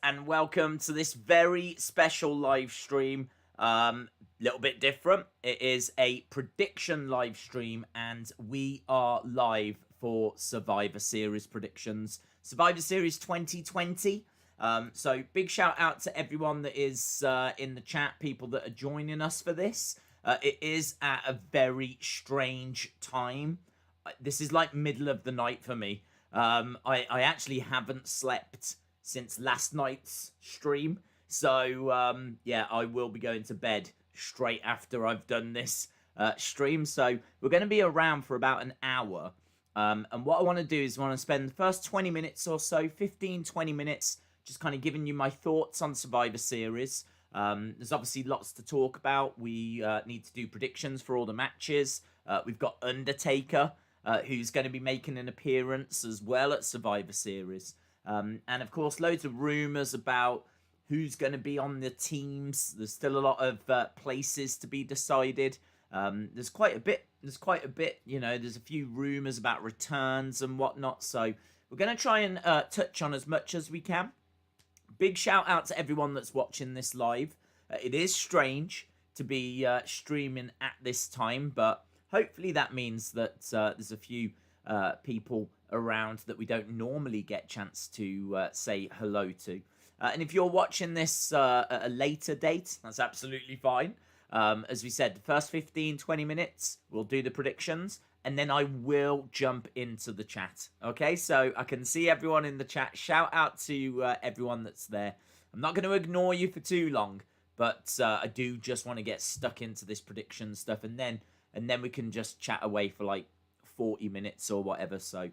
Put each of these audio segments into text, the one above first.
And welcome to this very special live stream. Little bit different. It is a prediction live stream, and we are live for Survivor Series predictions. Survivor Series 2020. So big shout out to everyone that is in the chat, people that are joining us for this. It is at a very strange time. This is like middle of the night for me. I actually haven't slept since last night's stream. So, yeah, I will be going to bed straight after I've done this stream. So we're going to be around for about an hour. And what I want to do is I want to spend the first 20 minutes or so, 15, 20 minutes, just kind of giving you my thoughts on Survivor Series. There's obviously lots to talk about. We need to do predictions for all the matches. We've got Undertaker, who's going to be making an appearance as well at Survivor Series. And of course, loads of rumours about who's going to be on the teams. There's still a lot of places to be decided. There's quite a bit. You know, there's a few rumours about returns and whatnot. So we're going to try and touch on as much as we can. Big shout out to everyone that's watching this live. It is strange to be streaming at this time, but hopefully that means that there's a few people around that we don't normally get a chance to say hello to. And if you're watching this at a later date, that's absolutely fine. As we said, the first 15, 20 minutes, we'll do the predictions, and then I will jump into the chat. Okay, so I can see everyone in the chat. Shout out to everyone that's there. I'm not going to ignore you for too long, but I do just want to get stuck into this prediction stuff, and then we can just chat away for like 40 minutes or whatever. So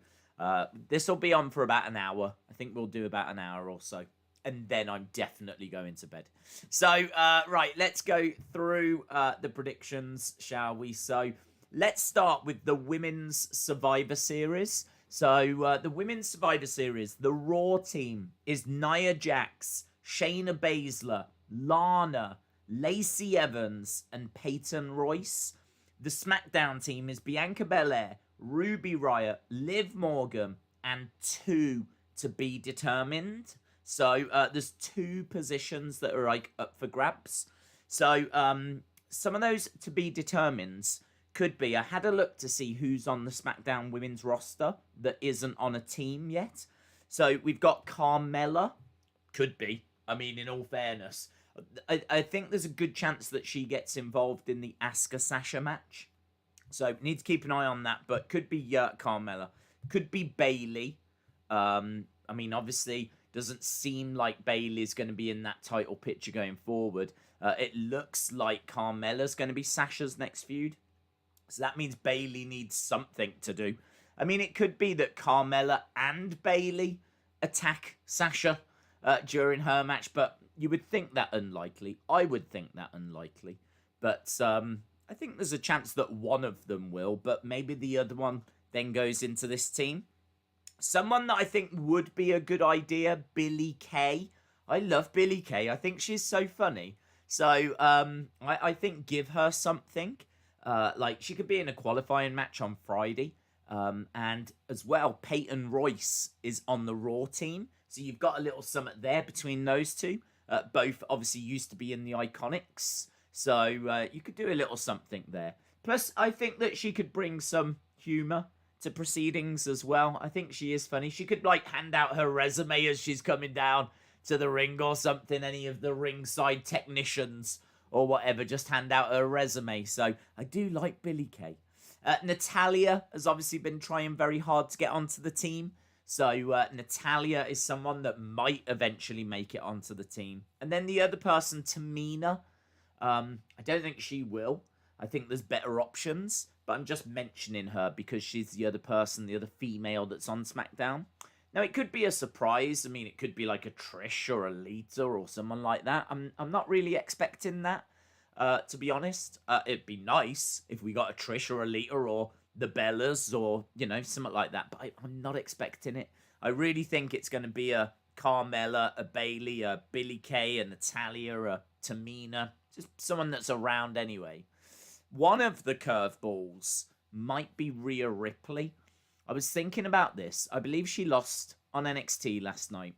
this will be on for about an hour. I think we'll do about an hour or so. And then I'm definitely going to bed. So, right, let's go through the predictions, shall we? So, let's start with the Women's Survivor Series. So, the Women's Survivor Series, the Raw team is Nia Jax, Shayna Baszler, Lana, Lacey Evans, and Peyton Royce. The Smackdown team is Bianca Belair, Ruby Riott, Liv Morgan, and 2 to be determined. So there's 2 positions that are like up for grabs. So some of those to be determined could be, I had a look to see who's on the SmackDown women's roster that isn't on a team yet. So we've got Carmella. Could be. I mean, in all fairness. I think there's a good chance that she gets involved in the Asuka Sasha match. So need to keep an eye on that. But could be Carmella. Could be Bayley. I mean, obviously, doesn't seem like Bayley's going to be in that title picture going forward. It looks like Carmella's going to be Sasha's next feud. So that means Bayley needs something to do. I mean, it could be that Carmella and Bayley attack Sasha during her match, but you would think that unlikely. I would think that unlikely. But I think there's a chance that one of them will, but maybe the other one then goes into this team. Someone that I think would be a good idea, Billie Kay. I love Billie Kay. I think she's so funny. So I think give her something. Like she could be in a qualifying match on Friday. And as well, Peyton Royce is on the Raw team. So you've got a little summit there between those two. Both obviously used to be in the Iconics. So you could do a little something there. Plus, I think that she could bring some humour to proceedings as well. I think she is funny. She could like hand out her resume as she's coming down to the ring or something. Any of the ringside technicians or whatever, just hand out her resume. So I do like Billie Kay. Natalya has obviously been trying very hard to get onto the team. So Natalya is someone that might eventually make it onto the team. And then the other person, Tamina, I don't think she will. I think there's better options. But I'm just mentioning her because she's the other person, the other female that's on SmackDown. Now, it could be a surprise. I mean, it could be like a Trish or a Lita or someone like that. I'm not really expecting that, to be honest. It'd be nice if we got a Trish or a Lita or the Bellas or, you know, something like that. But I'm not expecting it. I really think it's going to be a Carmella, a Bayley, a Billie Kay, a Natalya, a Tamina. Just someone that's around anyway. One of the curveballs might be Rhea Ripley. I was thinking about this. I believe she lost on NXT last night.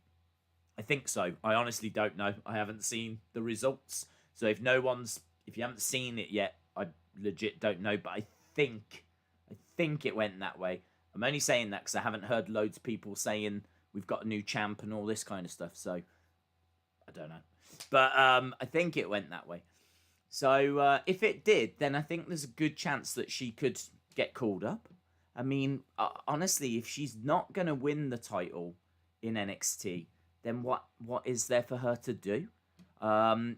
I think so. I honestly don't know. I haven't seen the results. So if you haven't seen it yet, I legit don't know. But I think it went that way. I'm only saying that because I haven't heard loads of people saying we've got a new champ and all this kind of stuff. So I don't know. But I think it went that way. So if it did, then I think there's a good chance that she could get called up. I mean, honestly, if she's not going to win the title in NXT, then what is there for her to do?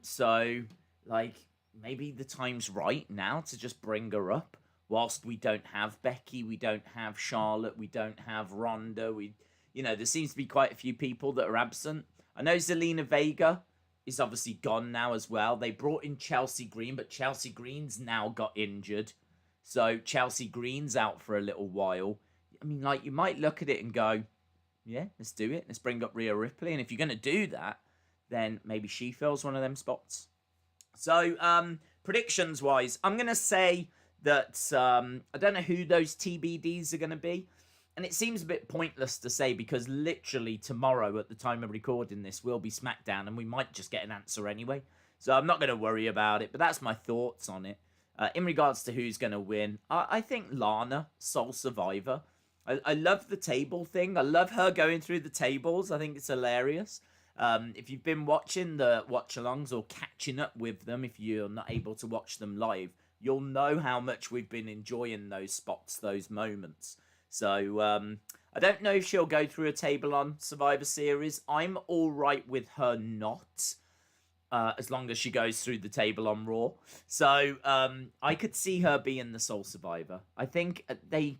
So, like, maybe the time's right now to just bring her up. Whilst we don't have Becky, we don't have Charlotte, we don't have Ronda. There seems to be quite a few people that are absent. I know Zelina Vega is obviously gone now as well. They brought in Chelsea Green, but Chelsea Green's now got injured. So Chelsea Green's out for a little while. I mean, like, you might look at it and go, yeah, let's do it. Let's bring up Rhea Ripley. And if you're going to do that, then maybe she fills one of them spots. So, predictions-wise, I'm going to say that I don't know who those TBDs are going to be. And it seems a bit pointless to say because literally tomorrow at the time of recording this will be Smackdown and we might just get an answer anyway. So I'm not going to worry about it, but that's my thoughts on it. In regards to who's going to win, I think Lana, Sole Survivor. I love the table thing. I love her going through the tables. I think it's hilarious. If you've been watching the watch-alongs or catching up with them, if you're not able to watch them live, you'll know how much we've been enjoying those spots, those moments. So, I don't know if she'll go through a table on Survivor Series. I'm all right with her not, as long as she goes through the table on Raw. So, I could see her being the sole survivor. I think they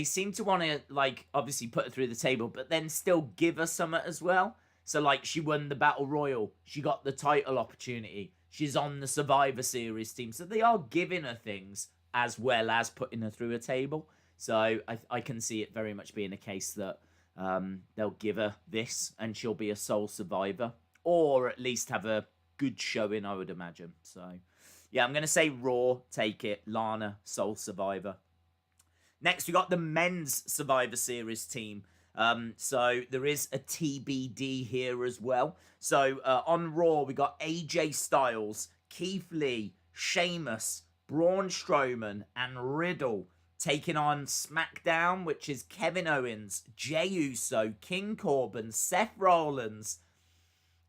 seem to want to, like, obviously put her through the table, but then still give her something as well. So, like, she won the Battle Royal. She got the title opportunity. She's on the Survivor Series team. So, they are giving her things as well as putting her through a table. So, I can see it very much being a case that they'll give her this and she'll be a sole survivor. Or at least have a good showing, I would imagine. So, yeah, I'm going to say Raw, take it. Lana, sole survivor. Next, we got the men's Survivor Series team. So there is a TBD here as well. So on Raw, we got AJ Styles, Keith Lee, Sheamus, Braun Strowman, and Riddle taking on Smackdown, which is Kevin Owens, Jey Uso, King Corbin, Seth Rollins,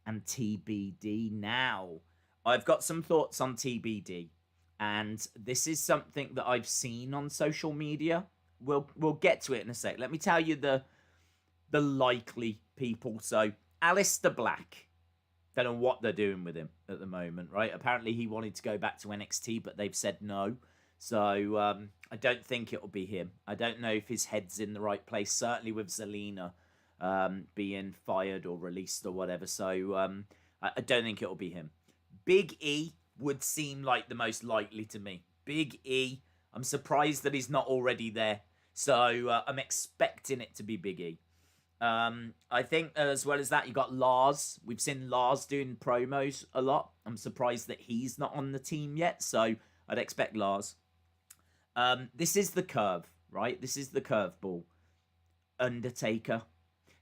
and TBD now. I've got some thoughts on TBD. And this is something that I've seen on social media. We'll get to it in a sec. Let me tell you the likely people. So, Aleister Black. Don't know what they're doing with him at the moment, right? Apparently he wanted to go back to NXT, but they've said no. So, I don't think it'll be him. I don't know if his head's in the right place. Certainly with Zelina being fired or released or whatever. So, I don't think it'll be him. Big E would seem like the most likely to me. Big E. I'm surprised that he's not already there. So I'm expecting it to be Big E. I think as well as that, you got Lars. We've seen Lars doing promos a lot. I'm surprised that he's not on the team yet. So I'd expect Lars. This is the curve, right? This is the curveball. Undertaker.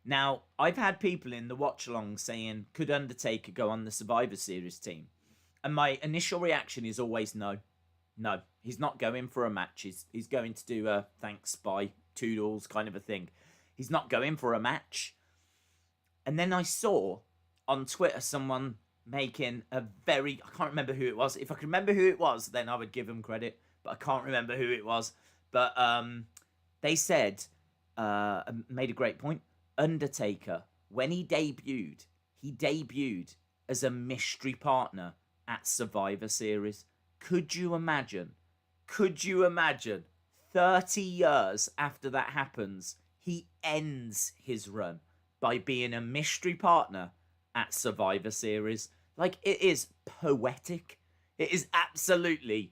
Now, I've had people in the watch-along saying, could Undertaker go on the Survivor Series team? And my initial reaction is always no. No, he's not going for a match. He's going to do a thanks, bye, toodles kind of a thing. He's not going for a match. And then I saw on Twitter someone making a I can't remember who it was. If I could remember who it was, then I would give him credit. But I can't remember who it was. But they said, made a great point. Undertaker, when he debuted as a mystery partner at Survivor Series. Could you imagine 30 years after that happens, he ends his run by being a mystery partner at Survivor Series? Like, it is poetic. It is absolutely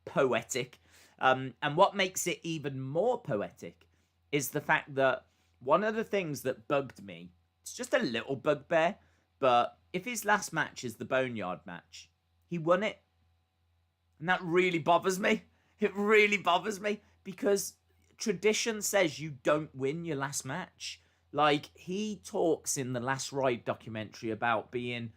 poetic. And what makes it even more poetic is the fact that one of the things that bugged me, it's just a little bugbear, but if his last match is the Boneyard match, he won it. And that really bothers me. It really bothers me because tradition says you don't win your last match. Like, he talks in the Last Ride documentary about being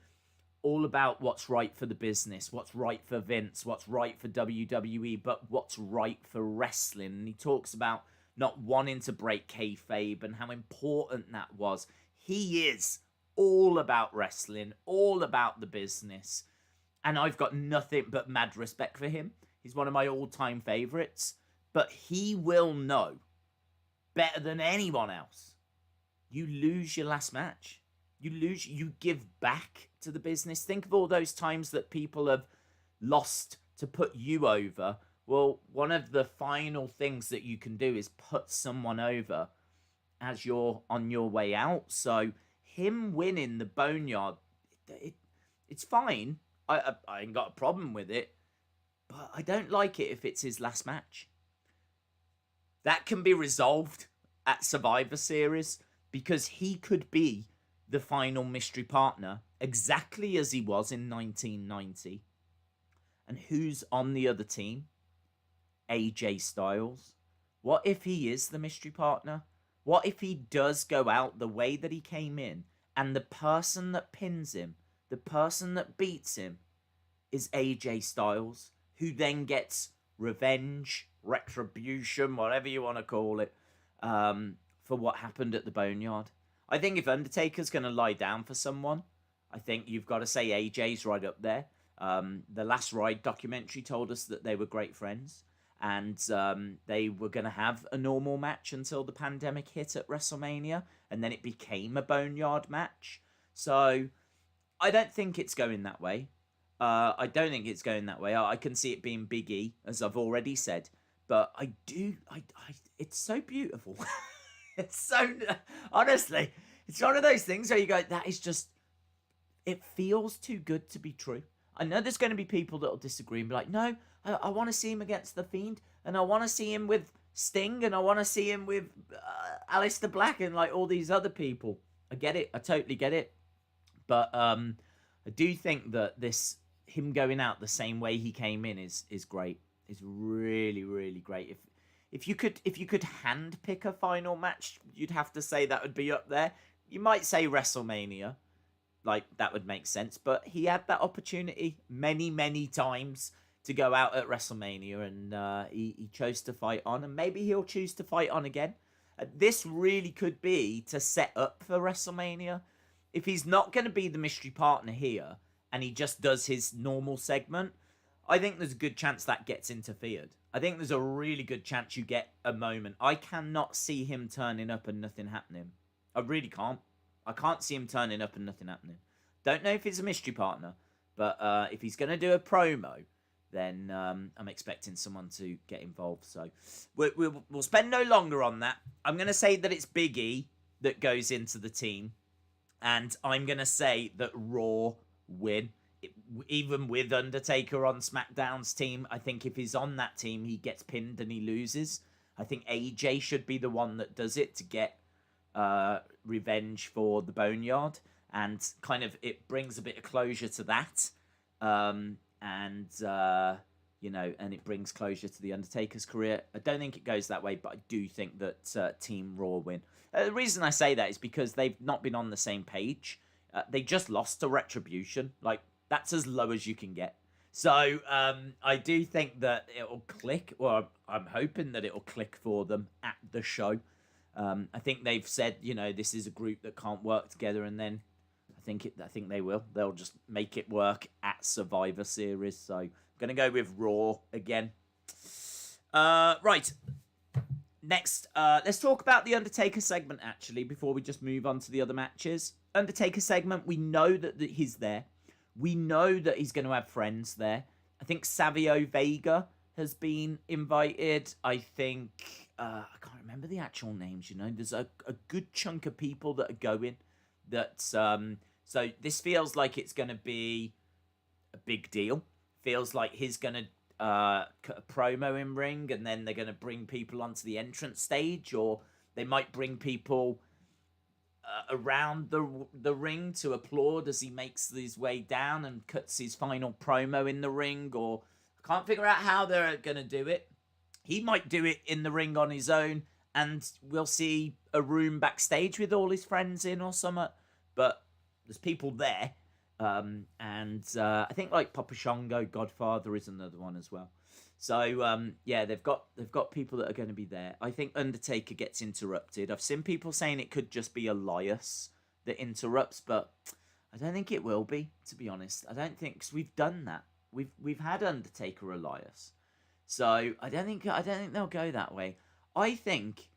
all about what's right for the business, what's right for Vince, what's right for WWE, but what's right for wrestling. And he talks about not wanting to break kayfabe and how important that was. He is all about wrestling, all about the business. And I've got nothing but mad respect for him. He's one of my all-time favorites. But he will know better than anyone else. You lose your last match. You give back to the business. Think of all those times that people have lost to put you over. Well, one of the final things that you can do is put someone over as you're on your way out. So him winning the Boneyard, it's fine. I ain't got a problem with it. But I don't like it if it's his last match. That can be resolved at Survivor Series because he could be the final mystery partner exactly as he was in 1990. And who's on the other team? AJ Styles. What if he is the mystery partner? What if he does go out the way that he came in and the person that pins him, the person that beats him is AJ Styles, who then gets revenge, retribution, whatever you want to call it, for what happened at the Boneyard. I think if Undertaker's going to lie down for someone, I think you've got to say AJ's right up there. The Last Ride documentary told us that they were great friends, and they were going to have a normal match until the pandemic hit at WrestleMania, and then it became a Boneyard match. So I don't think it's going that way. I don't think it's going that way. I can see it being Big E, as I've already said. But I it's so beautiful. It's so, honestly, it's one of those things where you go, that is just, it feels too good to be true. I know there's going to be people that will disagree and be like, no, I want to see him against The Fiend, and I want to see him with Sting, and I want to see him with Aleister Black and like all these other people. I get it. I totally get it. But I do think that him going out the same way he came in is great. It's really, really great. If you could hand pick a final match, you'd have to say that would be up there. You might say WrestleMania, like that would make sense. But he had that opportunity many, many times to go out at WrestleMania, and he chose to fight on, and maybe he'll choose to fight on again. This really could be to set up for WrestleMania. If he's not going to be the mystery partner here, and he just does his normal segment, I think there's a good chance that gets interfered. I think there's a really good chance you get a moment. I cannot see him turning up and nothing happening. I really can't. I can't see him turning up and nothing happening. Don't know if he's a mystery partner, but if he's going to do a promo, then I'm expecting someone to get involved. So we'll spend no longer on that. I'm going to say that it's Big E that goes into the team, and I'm going to say that Raw win. Even with Undertaker on SmackDown's team, I think if he's on that team, he gets pinned and he loses. I think AJ should be the one that does it to get revenge for the Boneyard, and kind of it brings a bit of closure to that, and it brings closure to the Undertaker's career. I don't think it goes that way, but I do think that Team Raw win. The reason I say that is because they've not been on the same page. They just lost to Retribution. Like, that's as low as you can get. So I do think that it'll click, or I'm hoping that it'll click for them at the show. I think they've said, this is a group that can't work together, and then I think they will. They'll just make it work at Survivor Series. So I'm going to go with Raw again. Right. Next, let's talk about the Undertaker segment, actually, before we just move on to the other matches. Undertaker segment, we know that he's there. We know that he's going to have friends there. I think Savio Vega has been invited. I think, I can't remember the actual names, There's a good chunk of people that are going. So this feels like it's going to be a big deal. Feels like he's going to cut a promo in ring, and then they're going to bring people onto the entrance stage, or they might bring people around the ring to applaud as he makes his way down and cuts his final promo in the ring, or I can't figure out how they're going to do it. He might do it in the ring on his own, and we'll see a room backstage with all his friends in or something. But there's people there. And I think like Papa Shango, Godfather is another one as well. So yeah, they've got people that are going to be there. I think Undertaker gets interrupted. I've seen people saying it could just be Elias that interrupts, but I don't think it will be, to be honest. I don't think, because we've done that. We've had Undertaker Elias. So I don't think they'll go that way. I think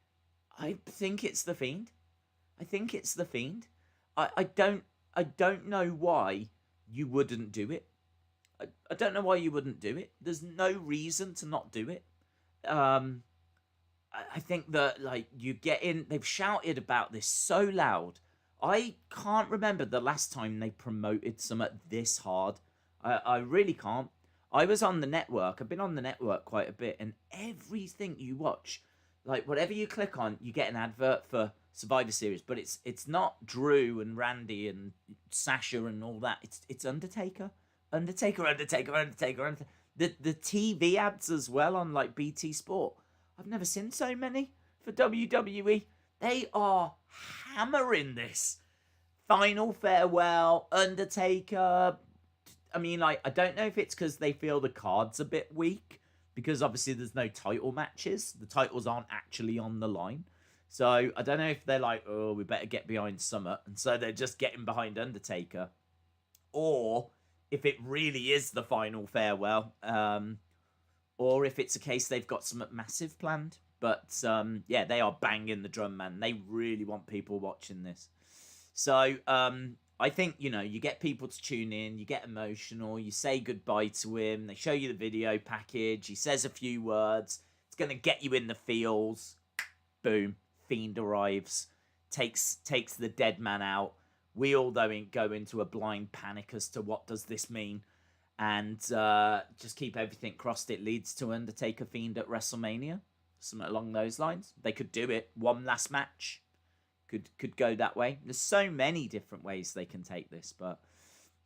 it's the Fiend. I think it's the Fiend. I don't know why you wouldn't do it. I don't know why you wouldn't do it. There's no reason to not do it. I think that, like, you get in... They've shouted about this so loud. I can't remember the last time they promoted something this hard. I really can't. I was on the network. I've been on the network quite a bit. And everything you watch, like, whatever you click on, you get an advert for Survivor Series. But it's not Drew and Randy and Sasha and all that. It's Undertaker. Undertaker. The TV ads as well on, like, BT Sport. I've never seen so many for WWE. They are hammering this. Final Farewell, Undertaker. I mean, like, I don't know if it's because they feel the card's a bit weak, because obviously there's no title matches. The titles aren't actually on the line. So I don't know if they're like, oh, we better get behind Summit, and so they're just getting behind Undertaker. Or if it really is the Final Farewell, or if it's a case they've got something massive planned. But yeah, they are banging the drum, man. They really want people watching this. So I think, you know, you get people to tune in, you get emotional, you say goodbye to him, they show you the video package, he says a few words, it's going to get you in the feels. Boom, Fiend arrives, takes the dead man out. We all go into a blind panic as to what does this mean. And just keep everything crossed. It leads to Undertaker Fiend at WrestleMania. Something along those lines. They could do it. One last match. Could go that way. There's so many different ways they can take this, but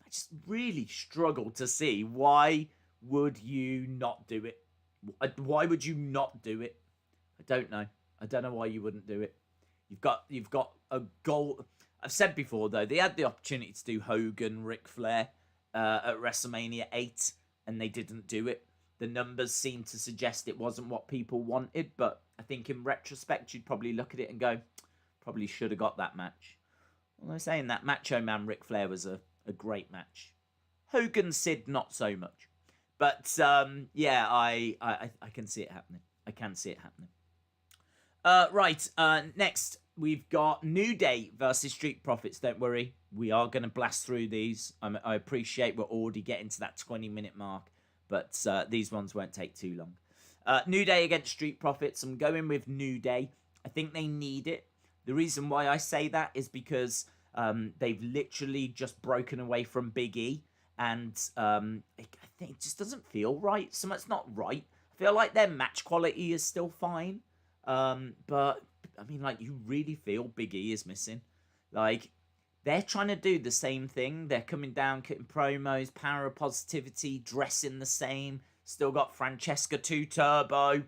I just really struggle to see why would you not do it. Why would you not do it? I don't know. I don't know why you wouldn't do it. You've got a goal. I've said before though, they had the opportunity to do Hogan, Ric Flair at WrestleMania 8, and they didn't do it. The numbers seem to suggest it wasn't what people wanted, but I think in retrospect you'd probably look at it and go, probably should have got that match. Well, I'm saying that Macho Man Ric Flair was a great match. Hogan Sid, not so much. But yeah, I can see it happening. I can see it happening. Right, next we've got New Day versus Street Profits. Don't worry, we are going to blast through these. I appreciate we're already getting to that 20-minute mark, but these ones won't take too long. New Day against Street Profits. I'm going with New Day. I think they need it. The reason why I say that is because they've literally just broken away from Big E, and I think it just doesn't feel right. Something's not right. I feel like their match quality is still fine, but I mean, like, you really feel Big E is missing. Like, they're trying to do the same thing. They're coming down, cutting promos, power of positivity, dressing the same. Still got Francesca 2 Turbo.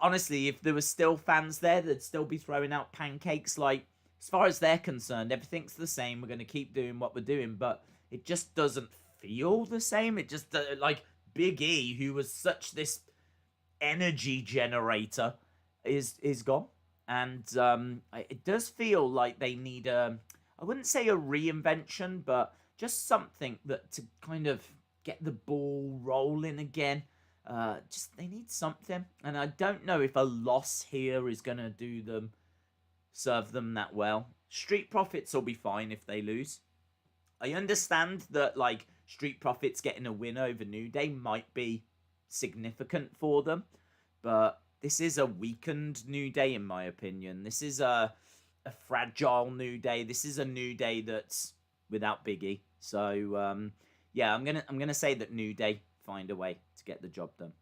Honestly, if there were still fans there, they'd still be throwing out pancakes. Like, as far as they're concerned, everything's the same. We're going to keep doing what we're doing, but it just doesn't feel the same. It just, like, Big E, who was such this energy generator, is gone. And it does feel like they need I wouldn't say a reinvention, but just something that to kind of get the ball rolling again. Just they need something, and I don't know if a loss here is gonna serve them that well. Street Profits will be fine if they lose. I understand that, like, Street Profits getting a win over New Day might be significant for them, but this is a weakened New Day in my opinion. This is a fragile New Day. This is a New Day that's without Big E. So yeah, I'm gonna say that New Day find a way to get the job done.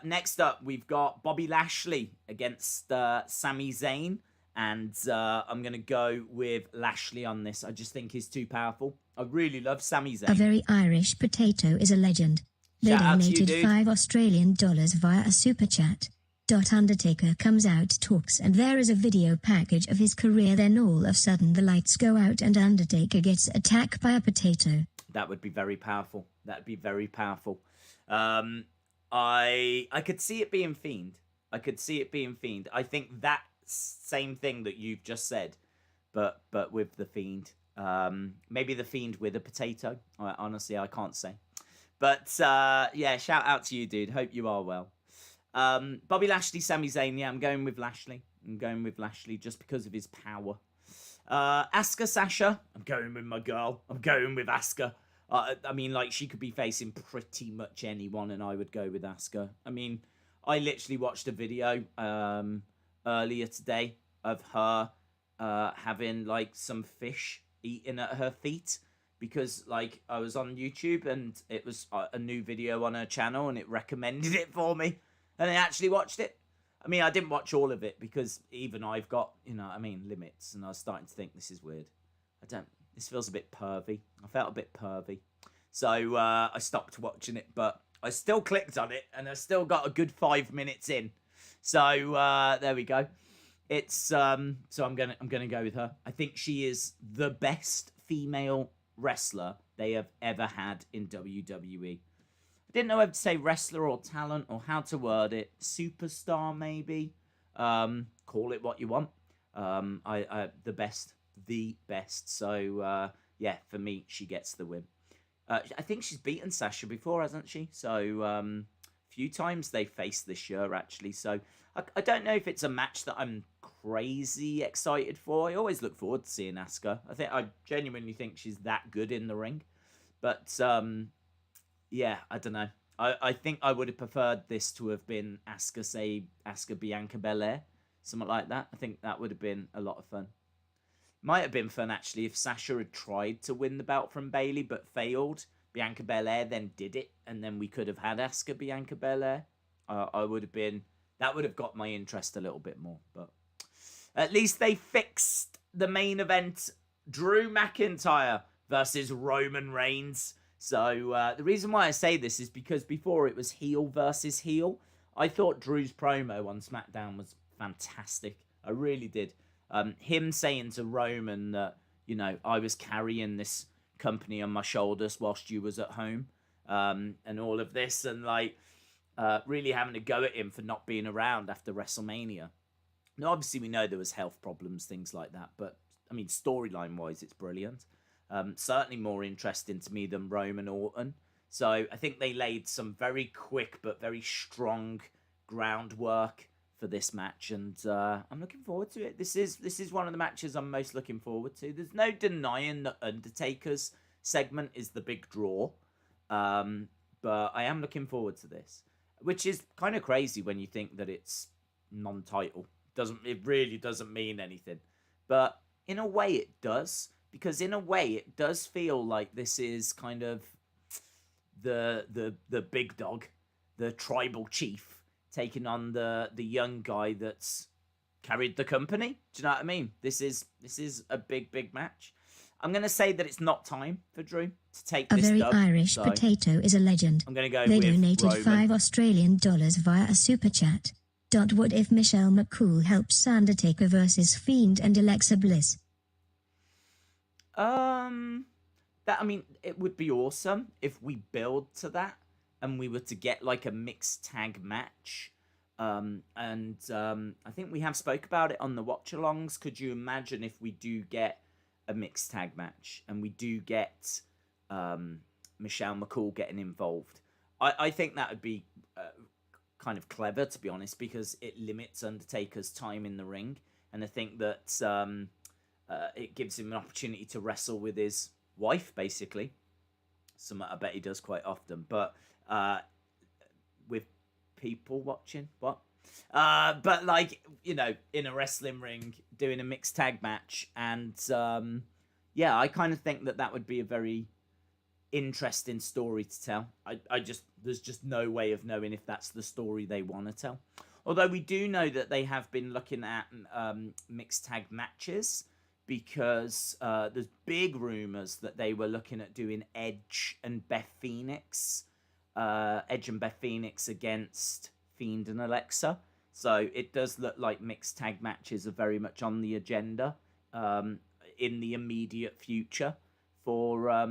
Next up, we've got Bobby Lashley against Sami Zayn, and I'm gonna go with Lashley on this. I just think he's too powerful. I really love Sami Zayn. A very Irish potato is a legend. They donated $5 Australian via a super chat. Undertaker comes out, talks, and there is a video package of his career. Then all of a sudden the lights go out and Undertaker gets attacked by a potato. That would be very powerful. That'd be very powerful. I could see it being Fiend. I could see it being Fiend. I think that same thing that you've just said, but with the Fiend. Maybe the Fiend with a potato. Honestly, I can't say. But yeah, shout out to you, dude. Hope you are well. Bobby Lashley, Sami Zayn. Yeah, I'm going with Lashley. I'm going with Lashley just because of his power. Asuka, Sasha. I'm going with my girl. I'm going with Asuka. I mean, like, she could be facing pretty much anyone, and I would go with Asuka. I mean, I literally watched a video earlier today of her having, like, some fish eating at her feet. Because, like, I was on YouTube, and it was a new video on her channel, and it recommended it for me. And I actually watched it. I mean, I didn't watch all of it because even I've got, you know what I mean, limits. And I was starting to think, this is weird. This feels a bit pervy. I felt a bit pervy. So I stopped watching it, but I still clicked on it and I still got a good 5 minutes in. So there we go. It's so I'm gonna go with her. I think she is the best female wrestler they have ever had in WWE. I didn't know whether to say wrestler or talent or how to word it. Superstar, maybe. Call it what you want. The best. So, yeah, for me, she gets the win. I think she's beaten Sasha before, hasn't she? So, a few times they faced this year, actually. So, I don't know if it's a match that I'm crazy excited for. I always look forward to seeing Asuka. I genuinely think she's that good in the ring. But, yeah, I don't know. I think I would have preferred this to have been Asuka Bianca Belair. Something like that. I think that would have been a lot of fun. Might have been fun, actually, if Sasha had tried to win the belt from Bayley but failed. Bianca Belair then did it, and then we could have had Asuka Bianca Belair. That would have got my interest a little bit more. But at least they fixed the main event. Drew McIntyre versus Roman Reigns. So the reason why I say this is because before it was heel versus heel. I thought Drew's promo on Smackdown was fantastic. I really did. Him saying to Roman that, you know, I was carrying this company on my shoulders whilst you was at home, and all of this, and like really having to go at him for not being around after WrestleMania. Now, obviously, we know there was health problems, things like that, but I mean, storyline-wise, it's brilliant. Certainly more interesting to me than Roman Orton. So I think they laid some very quick but very strong groundwork for this match, and I'm looking forward to it. This is one of the matches I'm most looking forward to. There's no denying that Undertaker's segment is the big draw, but I am looking forward to this, which is kind of crazy when you think that it's non-title. It really doesn't mean anything, but in a way it does, because in a way it does feel like this is kind of the big dog, the tribal chief, taking on the young guy that's carried the company. Do you know what I mean? This is a big match. I'm going to say that it's not time for Drew to take this dub. A very Irish potato is a legend. I'm going to go They with donated Roman. $5 Australian via a super chat. What if Michelle McCool helps Undertaker versus Fiend and Alexa Bliss? It would be awesome if we build to that and we were to get like a mixed tag match. I think we have spoke about it on the watch-alongs. Could you imagine if we do get a mixed tag match and we do get Michelle McCool getting involved? I think that would be kind of clever, to be honest, because it limits Undertaker's time in the ring. And I think that it gives him an opportunity to wrestle with his wife, basically. Something I bet he does quite often. But with people watching, what? But like, you know, in a wrestling ring, doing a mixed tag match. And yeah, I kind of think that would be a very interesting story to tell. There's just no way of knowing if that's the story they want to tell. Although we do know that they have been looking at mixed tag matches, because there's big rumours that they were looking at doing Edge and Beth Phoenix against Fiend and Alexa So it does look like mixed tag matches are very much on the agenda in the immediate future for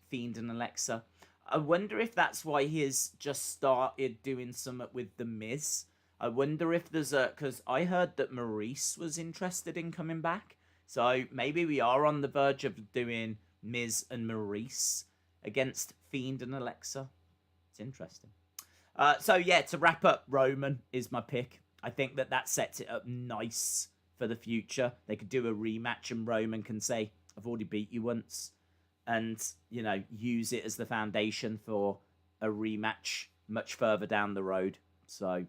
Fiend and Alexa. I wonder if that's why he's just started doing something with The Miz. I wonder if there's because I heard that Maurice was interested in coming back. So maybe we are on the verge of doing Miz and Maurice against Fiend and Alexa. It's interesting. So yeah, to wrap up, Roman is my pick. I think that sets it up nice for the future. They could do a rematch and Roman can say, I've already beat you once. And, use it as the foundation for a rematch much further down the road. So,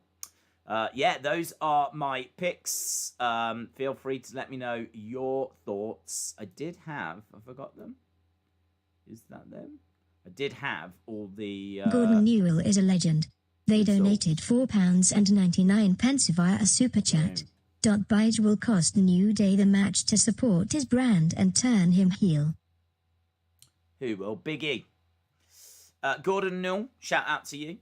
yeah, those are my picks. Feel free to let me know your thoughts. I forgot them. Is that them? I did have all the... Gordon Newell is a legend. They donated £4.99 via a super chat. Bige will cost New Day the match to support his brand and turn him heel. Who will? Big E. Gordon Newell, shout out to you.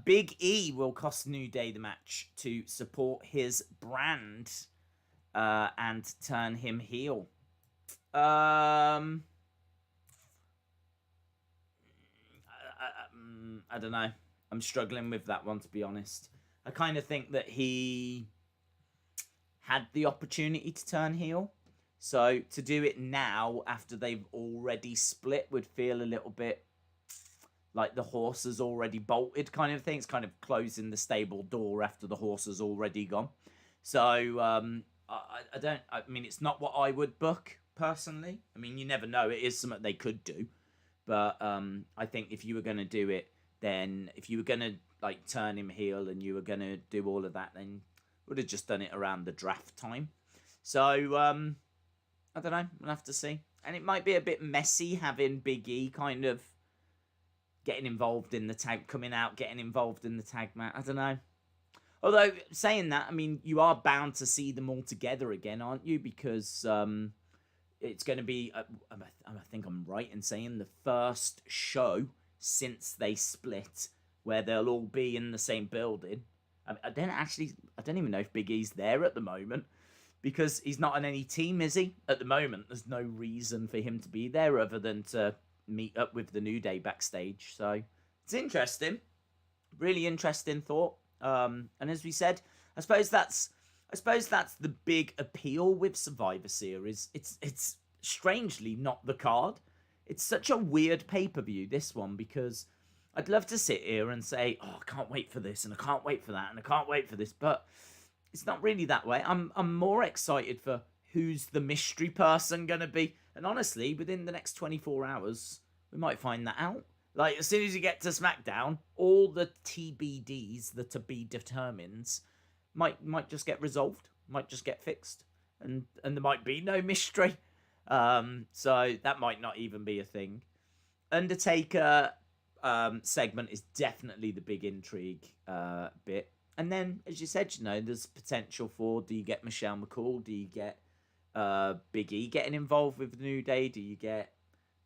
Big E will cost New Day the match to support his brand and turn him heel. I don't know. I'm struggling with that one, to be honest. I kind of think that he had the opportunity to turn heel. So to do it now, after they've already split, would feel a little bit like the horse has already bolted kind of thing. It's kind of closing the stable door after the horse has already gone. So I mean, it's not what I would book, personally. I mean, you never know. It is something they could do. But I think if you were going to do it, then if you were going to like turn him heel and you were going to do all of that, then would have just done it around the draft time. So I don't know. We'll have to see. And it might be a bit messy having Big E kind of getting involved in the tag, coming out, getting involved in the tag match. I don't know. Although, saying that, I mean, you are bound to see them all together again, aren't you? Because it's going to be, I think I'm right in saying, the first show since they split where they'll all be in the same building. I don't even know if Big E's there at the moment because he's not on any team, is he? At the moment, there's no reason for him to be there other than to meet up with the New Day backstage. So it's interesting. Really interesting thought. And as we said, I suppose that's the big appeal with Survivor Series. It's strangely not the card. It's such a weird pay-per-view, this one, because I'd love to sit here and say, oh, I can't wait for this, and I can't wait for that, and I can't wait for this, but it's not really that way. I'm more excited for who's the mystery person going to be. And honestly, within the next 24 hours, we might find that out. Like, as soon as you get to Smackdown, all the TBDs, the to be determines, might just get resolved, might just get fixed, and there might be no mystery. So that might not even be a thing. Undertaker segment is definitely the big intrigue bit. And then, as you said, there's potential for, do you get Michelle McCool? Do you get Big E getting involved with the New Day? Do you get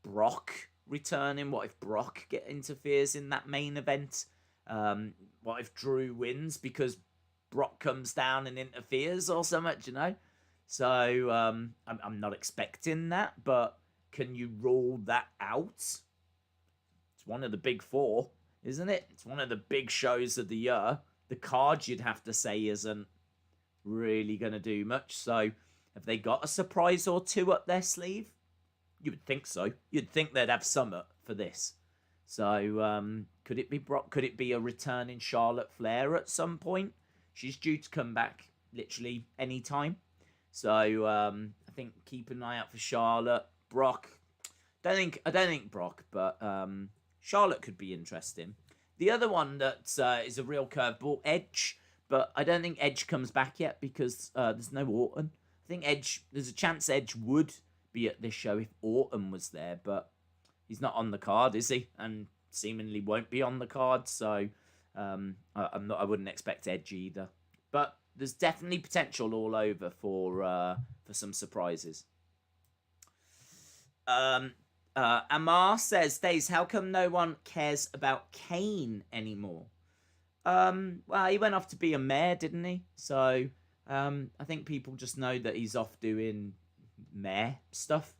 Brock returning? What if Brock interferes in that main event? What if Drew wins because Brock comes down and interferes or something, So I'm not expecting that, but can you rule that out? It's one of the big four, isn't it? It's one of the big shows of the year. The card, you'd have to say, isn't really going to do much. So have they got a surprise or two up their sleeve? You would think so. You'd think they'd have some for this. So could it be Brock? Could it be a return in Charlotte Flair at some point? She's due to come back literally any time. So I think keep an eye out for Charlotte. Brock. I don't think Brock, but Charlotte could be interesting. The other one that is a real curveball, Edge, but I don't think Edge comes back yet because there's no Orton. I think there's a chance Edge would be at this show if Orton was there, but he's not on the card, is he? And seemingly won't be on the card, so I wouldn't expect Edge either. But there's definitely potential all over for some surprises. Amar says, Days, how come no one cares about Kane anymore? Well, he went off to be a mayor, didn't he? So I think people just know that he's off doing mayor stuff.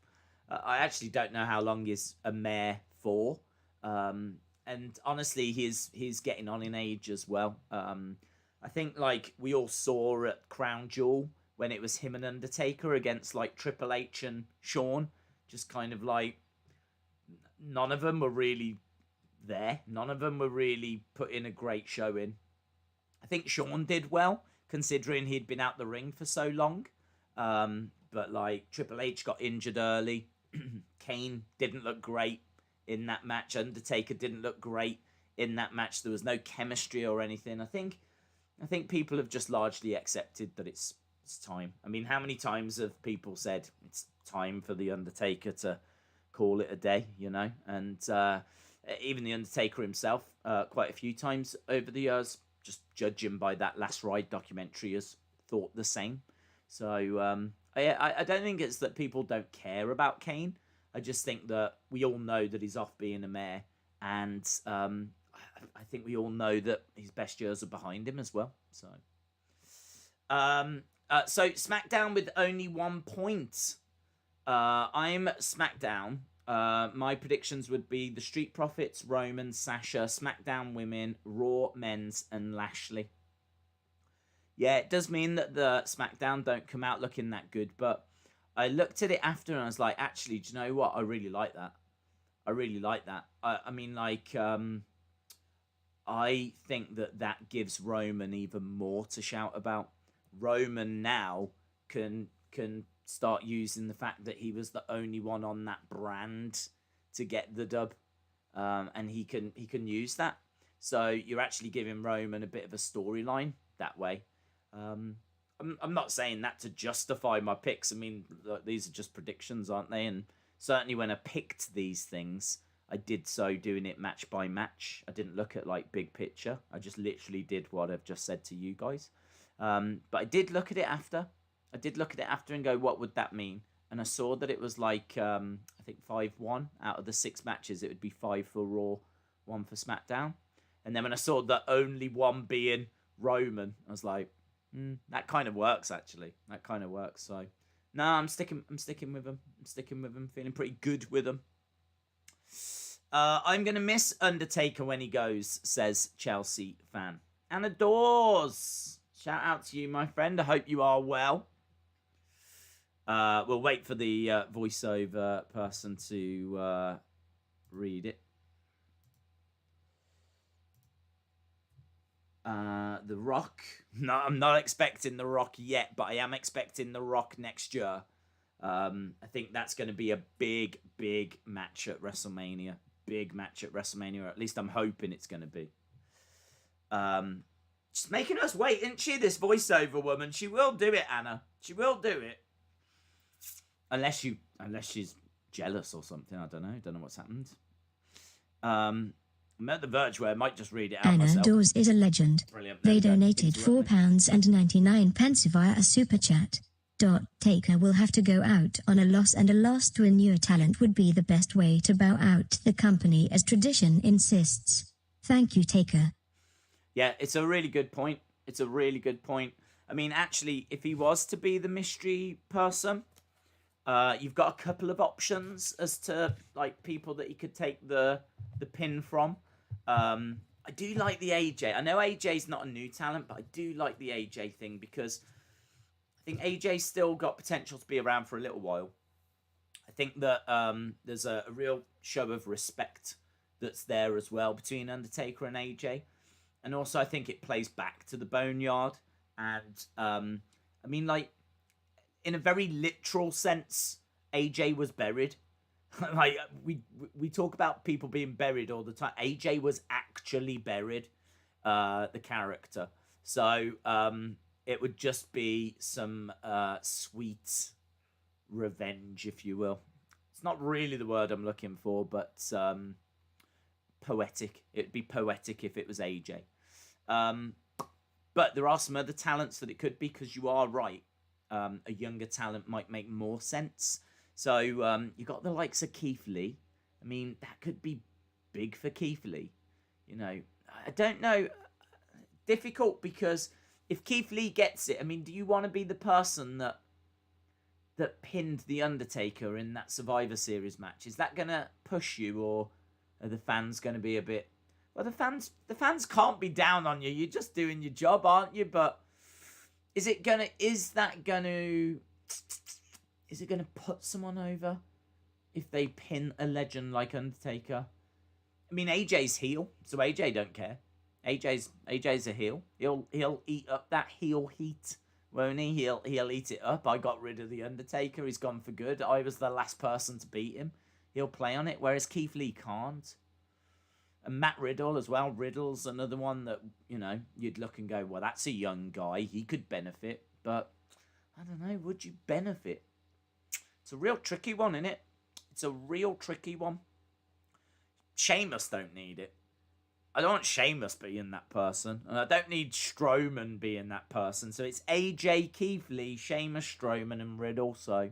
I actually don't know how long he's a mayor for. And honestly, he's getting on in age as well. I think like we all saw at Crown Jewel when it was him and Undertaker against like Triple H and Shawn, just kind of like none of them were really there. None of them were really putting a great show in. I think Shawn did well considering he'd been out the ring for so long. But like Triple H got injured early. Kane didn't look great in that match. Undertaker didn't look great in that match. There was no chemistry or anything. I think people have just largely accepted that it's time. I mean, how many times have people said it's time for the Undertaker to call it a day, you know? And even the Undertaker himself, quite a few times over the years, just judging by that Last Ride documentary, has thought the same. So I don't think it's that people don't care about Kane. I just think that we all know that he's off being a mayor, and I think we all know that his best years are behind him as well. So, so Smackdown with only 1 point. I'm Smackdown. My predictions would be the Street Profits, Roman, Sasha, Smackdown Women, Raw Men's, and Lashley. Yeah, it does mean that the Smackdown don't come out looking that good, but I looked at it after and I was like, actually, do you know what? I really like that. I really like that. I mean, like, I think that gives Roman even more to shout about. Roman now can start using the fact that he was the only one on that brand to get the dub, and he can use that. So you're actually giving Roman a bit of a storyline that way. I'm not saying that to justify my picks. I mean, these are just predictions, aren't they? And certainly when I picked these things, I did so doing it match by match. I didn't look at like big picture. I just literally did what I've just said to you guys. But I did look at it after. I did look at it after and go, what would that mean? And I saw that it was like, I think 5-1 out of the 6 matches. It would be 5 for Raw, 1 for SmackDown. And then when I saw that only one being Roman, I was like, that kind of works, actually. That kind of works. So, no, I'm sticking with him. I'm sticking with him. Feeling pretty good with him. I'm going to miss Undertaker when he goes, says Chelsea fan. Anna Dawes. Shout out to you, my friend. I hope you are well. We'll wait for the voiceover person to read it. The Rock. No, I'm not expecting The Rock yet, but I am expecting The Rock next year. I think that's going to be a big, big match at WrestleMania. Big match at WrestleMania, or at least I'm hoping it's going to be. Just making us wait, isn't she, this voiceover woman? She will do it, Anna. She will do it. Unless she's jealous or something. I don't know. Don't know what's happened. I'm at the verge where I might just read it out myself. Anna Dawes is a legend. Brilliant. They donated £4.99 via a super chat. Taker will have to go out on a loss, and a loss to a newer talent would be the best way to bow out the company as tradition insists. Thank you, Taker. Yeah, it's a really good point. It's a really good point. I mean, actually, if he was to be the mystery person, you've got a couple of options as to like people that he could take the pin from. I do like the AJ. I know AJ's not a new talent, but I do like the AJ thing because I think AJ's still got potential to be around for a little while. I think that there's a real show of respect that's there as well between Undertaker and AJ. And also I think it plays back to the Boneyard. And I mean, like, in a very literal sense, AJ was buried. Like, we talk about people being buried all the time. AJ was actually buried, the character. So it would just be some sweet revenge, if you will. It's not really the word I'm looking for, but poetic. It'd be poetic if it was AJ. But there are some other talents that it could be, because you are right. A younger talent might make more sense. So you got the likes of Keith Lee. I mean, that could be big for Keith Lee. You know, I don't know. difficult because if Keith Lee gets it, I mean, do you want to be the person that pinned the Undertaker in that Survivor Series match? Is that gonna push you, or are the fans gonna be a bit? Well, the fans can't be down on you. You're just doing your job, aren't you? But is it gonna put someone over if they pin a legend like Undertaker? I mean, AJ's heel, so AJ don't care. AJ's a heel. He'll eat up that heel heat, won't he? He'll eat it up. I got rid of the Undertaker. He's gone for good. I was the last person to beat him. He'll play on it, whereas Keith Lee can't. And Matt Riddle as well. Riddle's another one that, you know, you'd look and go, well, that's a young guy. He could benefit. But, I don't know, would you benefit? It's a real tricky one, isn't it? It's a real tricky one. Sheamus don't need it. I don't want Sheamus being that person. And I don't need Strowman being that person. So it's AJ, Keith Lee, Sheamus, Strowman, and Riddle. So